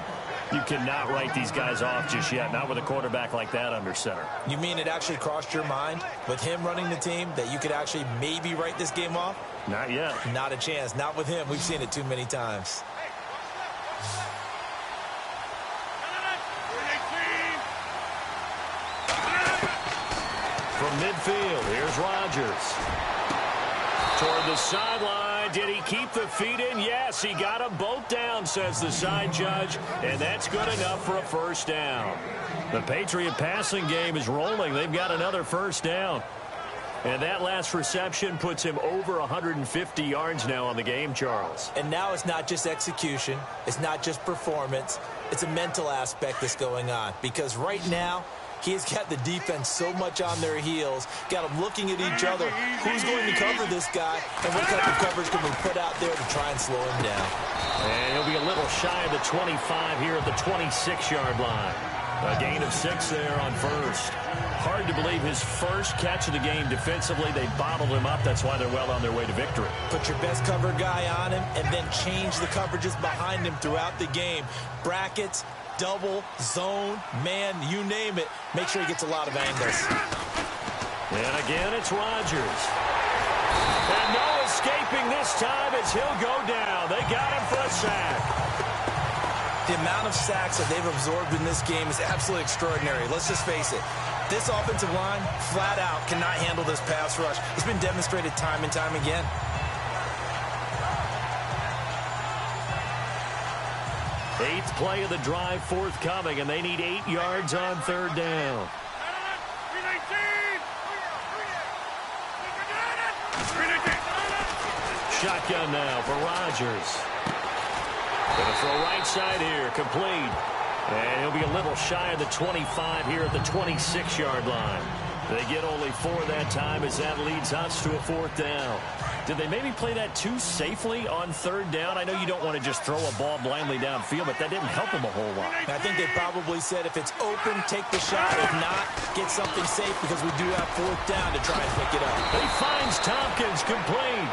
You cannot write these guys off just yet, not with a quarterback like that under center. You mean it actually crossed your mind with him running the team that you could actually maybe write this game off? Not yet. Not a chance. Not with him. We've seen it too many times. From midfield, here's Rodgers. Toward the sideline. Did he keep the feet in? Yes, he got them both down, says the side judge. And that's good enough for a first down. The Patriot passing game is rolling. They've got another first down. And that last reception puts him over 150 yards now on the game, Charles. And now it's not just execution. It's not just performance. It's a mental aspect that's going on. Because right now, he's got the defense so much on their heels, got them looking at each other. Who's going to cover this guy, and what type of coverage can we put out there to try and slow him down? And he'll be a little shy of the 25 here at the 26-yard line. A gain of 6 there on first. Hard to believe his first catch of the game defensively. They bottled him up. That's why they're well on their way to victory. Put your best cover guy on him and then change the coverages behind him throughout the game. Brackets, double, zone, man, you name it. Make sure he gets a lot of angles. And again, it's Rodgers. And no escaping this time as he'll go down. They got him for a sack. The amount of sacks that they've absorbed in this game is absolutely extraordinary. Let's just face it. This offensive line, flat out, cannot handle this pass rush. It's been demonstrated time and time again. Eighth play of the drive forthcoming, and they need 8 yards on third down. Shotgun now for Rodgers. Going to throw right side here, complete. And he'll be a little shy of the 25 here at the 26-yard line. They get only 4 that time as that leads us to a 4th down. Did they maybe play that too safely on third down? I know you don't want to just throw a ball blindly downfield, but that didn't help them a whole lot. I think they probably said if it's open, take the shot. If not, get something safe because we do have 4th down to try and pick it up. He finds Tompkins complete.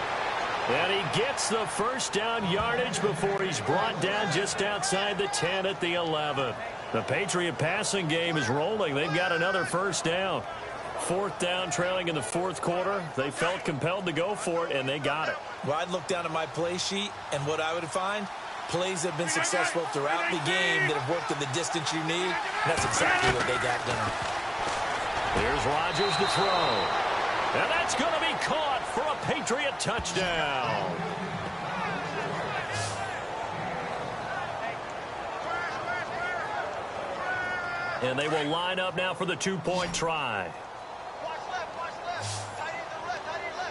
And he gets the first down yardage before he's brought down just outside the 10 at the 11. The Patriot passing game is rolling. They've got another first down. 4th down, trailing in the 4th quarter. They felt compelled to go for it, and they got it. Well, I'd look down at my play sheet, and what I would find, plays that have been successful throughout the game that have worked at the distance you need. And that's exactly what they got done. Here's Rodgers to throw. And that's going to be caught for a Patriot touchdown. And they will line up now for the 2-point try. Watch left. Tight end to the left, tight end left.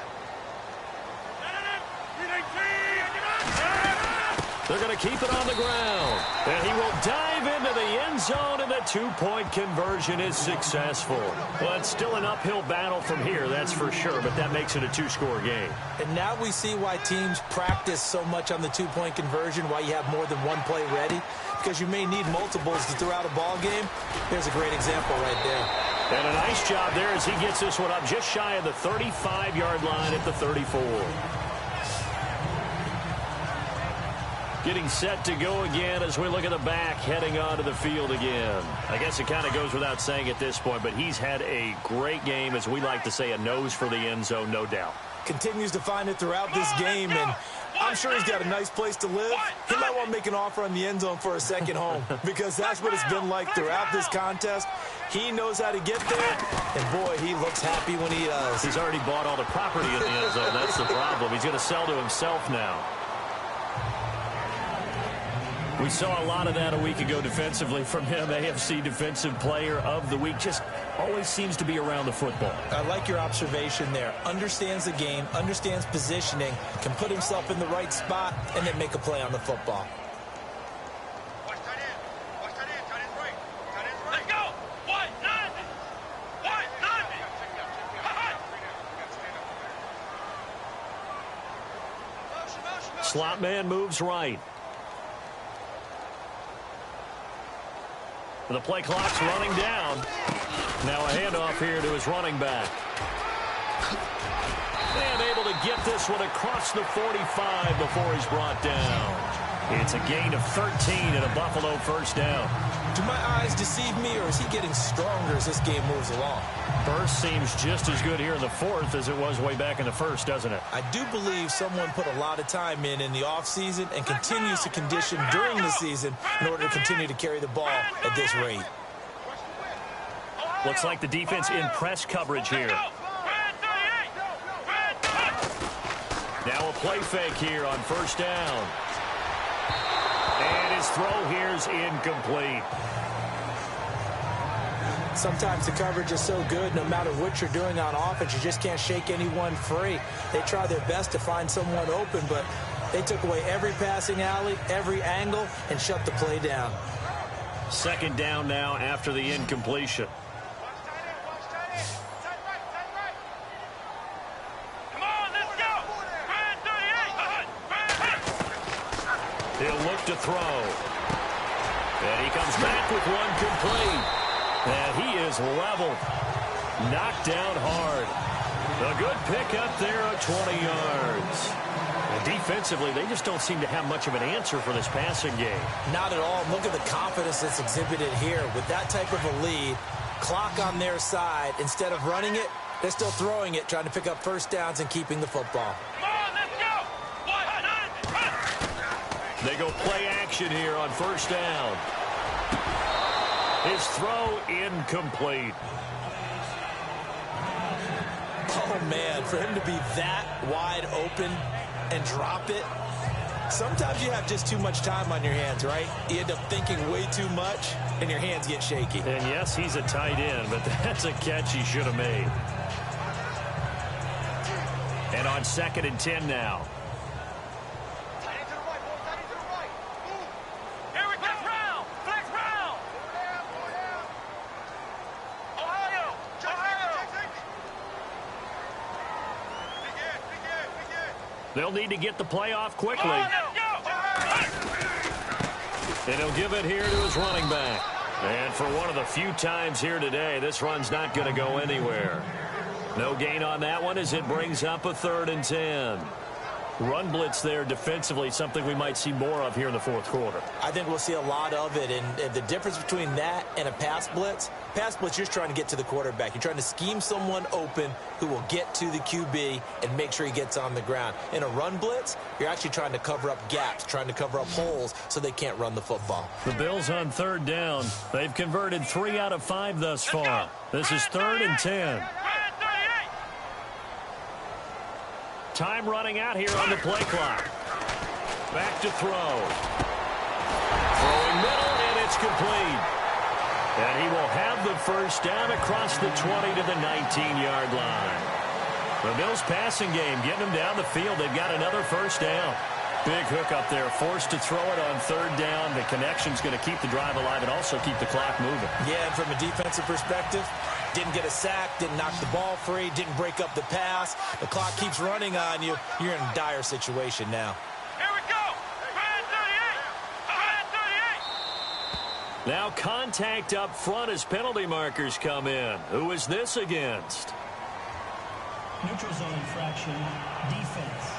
They're going to keep it on the ground. And he will dive into the end zone, and the 2-point conversion is successful. Well, it's still an uphill battle from here, that's for sure, but that makes it a 2-score game. And now we see why teams practice so much on the 2-point conversion, why you have more than one play ready, because you may need multiples to throw out a ball game. There's a great example right there. And a nice job there as he gets this one up just shy of the 35-yard line at the 34. Getting set to go again as we look at the back, heading onto the field again. I guess it kind of goes without saying at this point, but he's had a great game, as we like to say, a nose for the end zone, no doubt. Continues to find it throughout this game, and I'm sure he's got a nice place to live. He might want to make an offer on the end zone for a second home, because that's what it's been like throughout this contest. He knows how to get there, and boy, he looks happy when he does. He's already bought all the property in the end zone. That's the problem. He's going to sell to himself now. We saw a lot of that a week ago defensively from him. AFC Defensive Player of the Week. Just always seems to be around the football. I like your observation there. Understands the game, understands positioning, can put himself in the right spot, and then make a play on the football. Watch tight end. Watch tight end. Tight end's right. Tight end's right. Let's go. One, nine. Slot man moves right. The play clock's running down. Now a handoff here to his running back. And able to get this one across the 45 before he's brought down. It's a gain of 13 and a Buffalo first down. Do my eyes deceive me, or is he getting stronger as this game moves along? Burst seems just as good here in the 4th as it was way back in the 1st, doesn't it? I do believe someone put a lot of time in the offseason and continues to condition during the season in order to continue to carry the ball at this rate. Looks like the defense in press coverage here. Now a play fake here on first down. And his throw here is incomplete. Sometimes the coverage is so good, no matter what you're doing on offense, you just can't shake anyone free. They try their best to find someone open, but they took away every passing alley, every angle, and shut the play down. Second down now after the incompletion. He'll look to throw. And he comes back with one complete. And he is leveled. Knocked down hard. A good pickup there at 20 yards. And defensively, they just don't seem to have much of an answer for this passing game. Not at all. Look at the confidence that's exhibited here. With that type of a lead, clock on their side, instead of running it, they're still throwing it, trying to pick up first downs and keeping the football. They go play action here on first down. His throw incomplete. Oh, man, for him to be that wide open and drop it. Sometimes you have just too much time on your hands, right? You end up thinking way too much, and your hands get shaky. And yes, he's a tight end, but that's a catch he should have made. And on 2nd and 10 now. They'll need to get the play off quickly. And he'll give it here to his running back. And for one of the few times here today, this run's not going to go anywhere. No gain on that one as it brings up a 3rd and 10. Run blitz there defensively, something we might see more of here in the 4th quarter. I think we'll see a lot of it, and the difference between that and a pass blitz, you're just trying to get to the quarterback. You're trying to scheme someone open who will get to the QB and make sure he gets on the ground. In a run blitz, you're actually trying to cover up gaps, trying to cover up holes so they can't run the football. The Bills on 3rd down. They've converted 3 out of 5 thus far. This is 3rd and 10. Time running out here on the play clock. Back to throw. Throwing middle, and it's complete. And he will have the first down across the 20 to the 19-yard line. The Bills passing game, getting them down the field. They've got another first down. Big hook up there, forced to throw it on 3rd down. The connection's going to keep the drive alive and also keep the clock moving. Yeah, and from a defensive perspective, didn't get a sack, didn't knock the ball free, didn't break up the pass. The clock keeps running on you. You're in a dire situation now. Here we go. 38. Now contact up front as penalty markers come in. Who is this against? Neutral zone infraction, defense.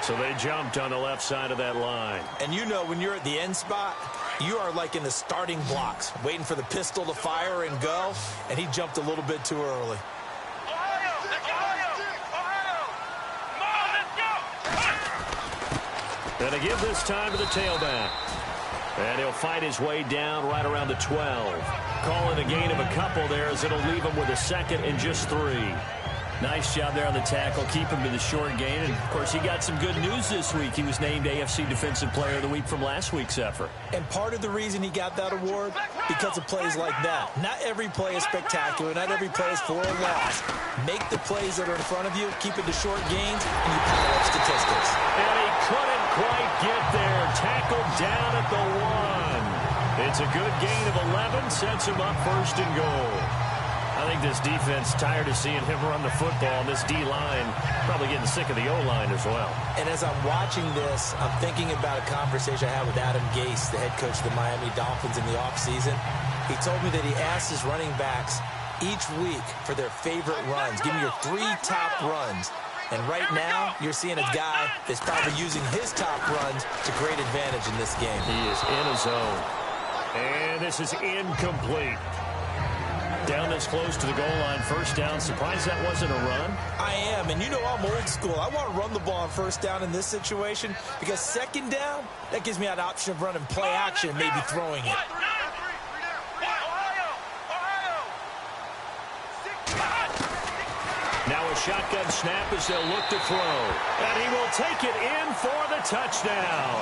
So they jumped on the left side of that line. And you know when you're at the end spot, you are like in the starting blocks, waiting for the pistol to fire and go, and he jumped a little bit too early. Ohio! Come on, let's go! And they give this time to the tailback. And he'll fight his way down right around the 12. Calling a gain of a couple there as it'll leave him with a 2nd and just 3. Nice job there on the tackle. Keep him to the short gain. And, of course, he got some good news this week. He was named AFC Defensive Player of the Week from last week's effort. And part of the reason he got that award, because of plays like that. Not every play is spectacular. Not every play is for a loss. Make the plays that are in front of you, keep it to short gains, and you pile up statistics. And he couldn't quite get there. Tackled down at the 1. It's a good gain of 11. Sets him up 1st and goal. I think this defense tired of seeing him run the football. This D-line probably getting sick of the O-line as well. And as I'm watching this, I'm thinking about a conversation I had with Adam Gase, the head coach of the Miami Dolphins in the offseason. He told me that he asked his running backs each week for their favorite runs. Give me your 3 top runs. And right now, you're seeing a guy that's probably using his top runs to great advantage in this game. He is in his zone. And this is incomplete. Down this close to the goal line, first down. Surprised that wasn't a run? I am, and you know I'm old school. I want to run the ball on first down in this situation because 2nd down, that gives me that option of running play action and maybe throwing it. Now a shotgun snap as they'll look to throw. And he will take it in for the touchdown.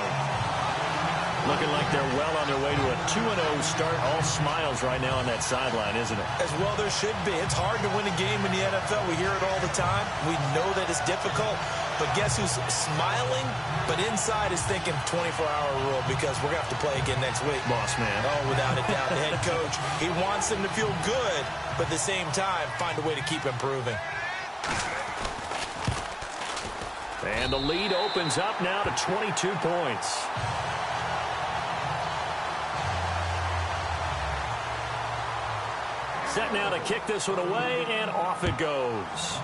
Looking like they're well on their way to a 2-0 start. All smiles right now on that sideline, isn't it? As well there should be. It's hard to win a game in the NFL. We hear it all the time. We know that it's difficult. But guess who's smiling? But inside is thinking 24-hour rule because we're going to have to play again next week. Boss man. Oh, without a doubt. The head coach, he wants them to feel good, but at the same time, find a way to keep improving. And the lead opens up now to 22 points. Set now to kick this one away, and off it goes.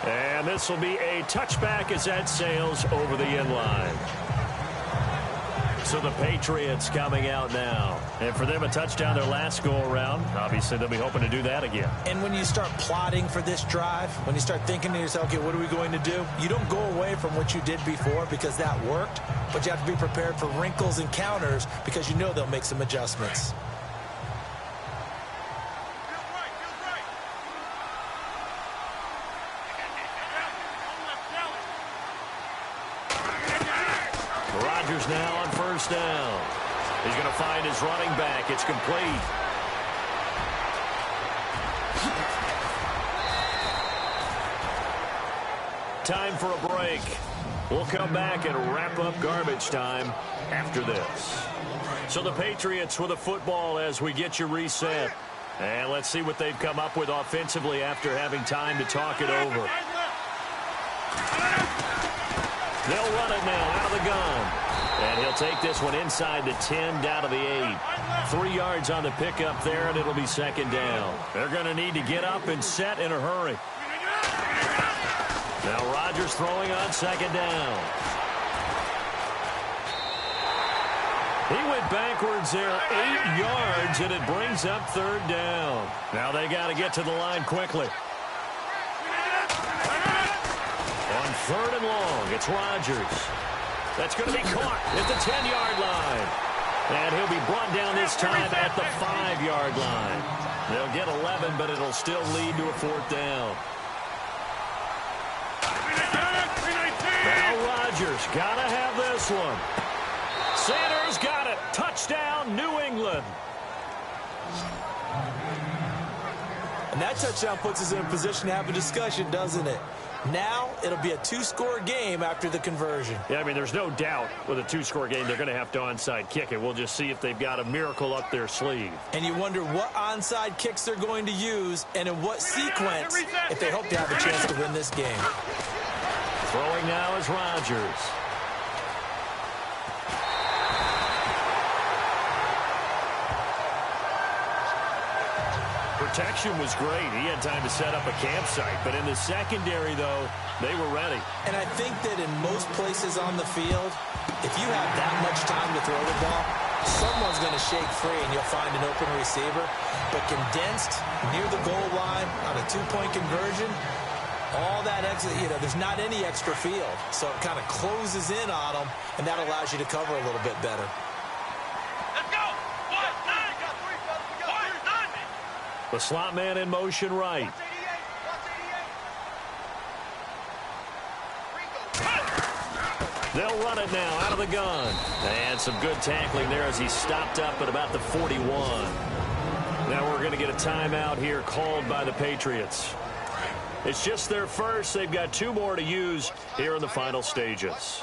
And this will be a touchback as that sails over the end line. So the Patriots coming out now. And for them, a touchdown their last go-around. Obviously, they'll be hoping to do that again. And when you start plotting for this drive, when you start thinking to yourself, okay, what are we going to do? You don't go away from what you did before because that worked, but you have to be prepared for wrinkles and counters because you know they'll make some adjustments. Rodgers now on first down. He's going to find his running back. It's complete. Time for a break. We'll come back and wrap up garbage time after this. So the Patriots with the football as we get you reset. And let's see what they've come up with offensively after having time to talk it over. They'll run it now out of the gun. And he'll take this one inside the 10, down to the 8. 3 yards on the pickup there, and it'll be second down. They're going to need to get up and set in a hurry. Now Rodgers throwing on second down. He went backwards there 8 yards, and it brings up third down. Now they got to get to the line quickly. On third and long, it's Rodgers. That's going to be caught at the 10-yard line. And he'll be brought down this time at the 5-yard line. They'll get 11, but it'll still lead to a fourth down. Now Rodgers got to have this one. Sanders got it. Touchdown, New England. And that touchdown puts us in a position to have a discussion, doesn't it? Now it'll be a 2-score game after the conversion. Yeah, I mean, there's no doubt with a 2-score game they're going to have to onside kick it. We'll just see if they've got a miracle up their sleeve. And you wonder what onside kicks they're going to use and in what sequence if they hope to have a chance to win this game. Throwing now is Rodgers. Protection was great. He had time to set up a campsite. But in the secondary, though, they were ready. And I think that in most places on the field, if you have that much time to throw the ball, someone's going to shake free and you'll find an open receiver. But condensed near the goal line on a 2-point conversion, all that extra, there's not any extra field. So it kind of closes in on them, and that allows you to cover a little bit better. The slot man in motion right. They'll run it now out of the gun. And some good tackling there as he stopped up at about the 41. Now we're going to get a timeout here called by the Patriots. It's just their first. They've got 2 more to use here in the final stages.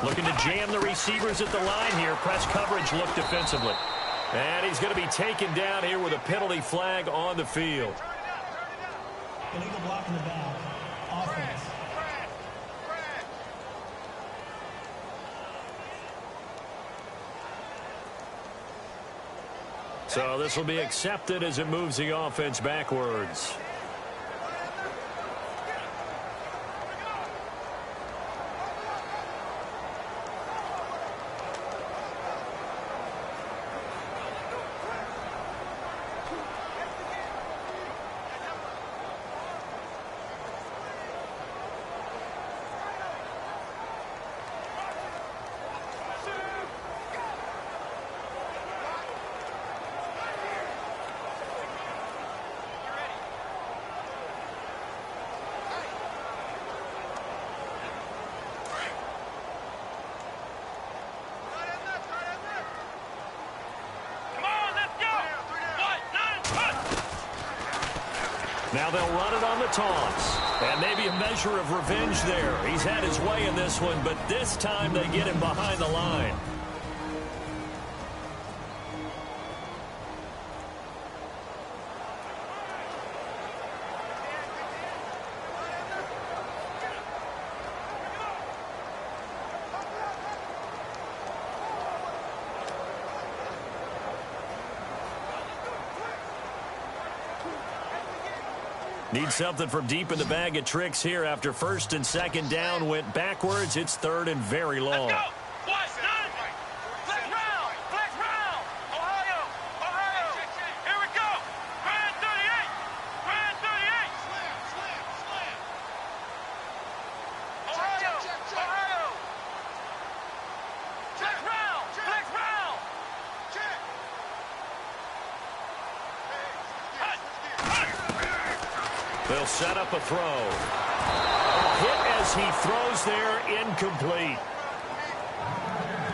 Looking to jam the receivers at the line here. Press coverage look defensively. And he's going to be taken down here with a penalty flag on the field. Illegal block in the back. Offense. So this will be accepted as it moves the offense backwards. Now they'll run it on the taunts. And maybe a measure of revenge there. He's had his way in this one, but this time they get him behind the line. Need something from deep in the bag of tricks here after first and second down went backwards. It's third and very long. Let's go. Flex round. Flex round. Ohio. Ohio. Here we go. Grand 38. Grand 38. Slam. Ohio. Ohio. Flex round. Flex round. They'll set up a throw. Hit as he throws there, incomplete.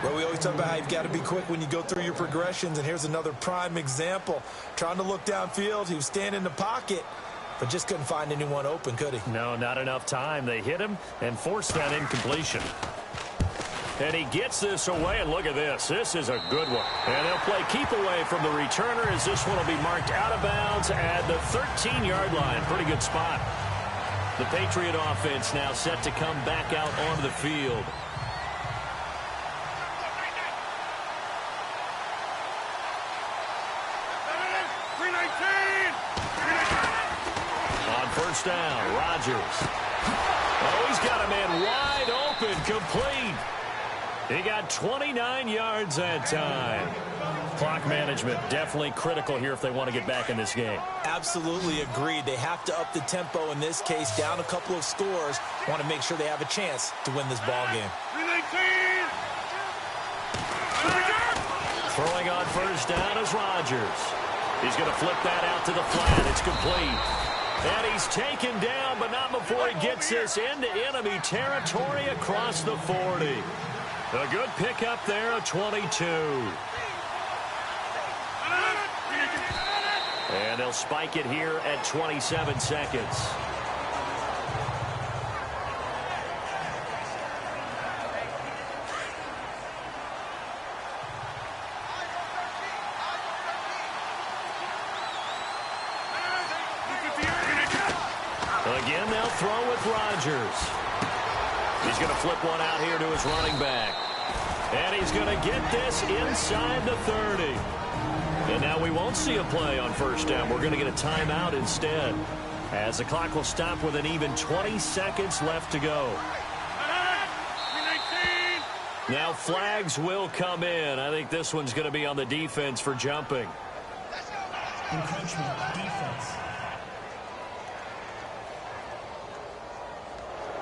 Well, we always talk about how you've got to be quick when you go through your progressions, and here's another prime example. Trying to look downfield, he was standing in the pocket, but just couldn't find anyone open, could he? No, not enough time. They hit him and forced that incompletion. And he gets this away, and look at this. This is a good one. And they'll play keep away from the returner as this one will be marked out of bounds at the 13-yard line. Pretty good spot. The Patriot offense now set to come back out onto the field. On first down, Rodgers. Oh, he's got a man wide open, complete. He got 29 yards that time. Clock management definitely critical here if they want to get back in this game. Absolutely agreed. They have to up the tempo in this case, down a couple of scores. Want to make sure they have a chance to win this ball game. Throwing on first down is Rodgers. He's going to flip that out to the flat. It's complete. And he's taken down, but not before he gets this into enemy territory across the 40. A good pickup there, a 22. And they'll spike it here at 27 seconds. Again, they'll throw with Rodgers. He's going to flip one out here to his running back. And he's going to get this inside the 30. And now we won't see a play on first down. We're going to get a timeout instead, as the clock will stop with an even 20 seconds left to go. Now flags will come in. I think this one's going to be on the defense for jumping. Encroachment, defense.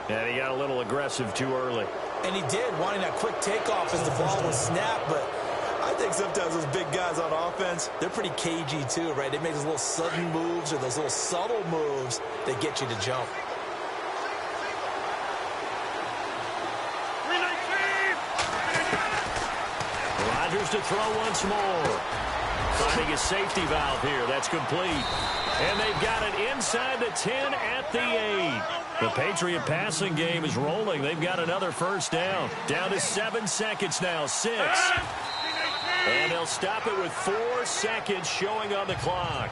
And he got a little aggressive too early. And he did, wanting that quick takeoff as the ball was snapped, but I think sometimes those big guys on offense, they're pretty cagey too, right? They make those little sudden moves or those little subtle moves that get you to jump. Rodgers to throw once more. Finding his safety valve here. That's complete. And they've got it inside the 10 at the 8. The Patriot passing game is rolling. They've got another first down. Down to 7 seconds now. 6. And they'll stop it with 4 seconds showing on the clock.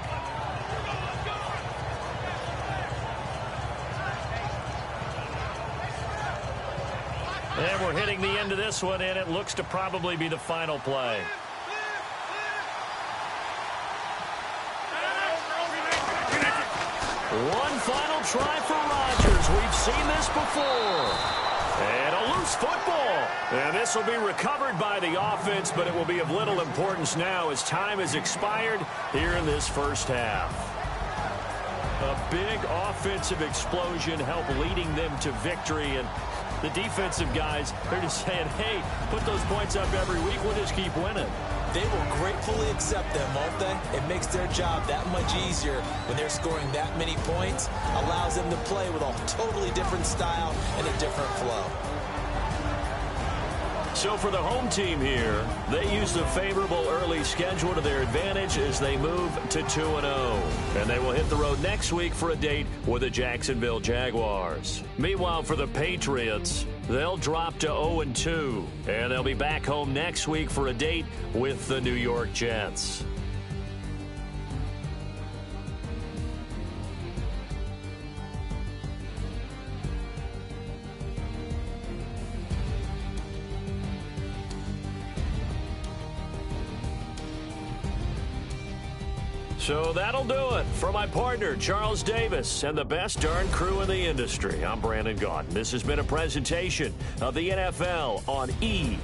And we're hitting the end of this one, and it looks to probably be the final play. One final try for Rodgers. We've seen this before. And a loose football. And this will be recovered by the offense, but it will be of little importance now as time has expired here in this first half. A big offensive explosion helped leading them to victory. And the defensive guys, they're just saying, hey, put those points up every week. We'll just keep winning. They will gratefully accept them, won't they? It makes their job that much easier when they're scoring that many points. Allows them to play with a totally different style and a different flow. So for the home team here, they used a favorable early schedule to their advantage as they move to 2-0. And they will hit the road next week for a date with the Jacksonville Jaguars. Meanwhile, for the Patriots, they'll drop to 0-2. And they'll be back home next week for a date with the New York Jets. So that'll do it. For my partner, Charles Davis, and the best darn crew in the industry, I'm Brandon Gaudin. This has been a presentation of the NFL on EA.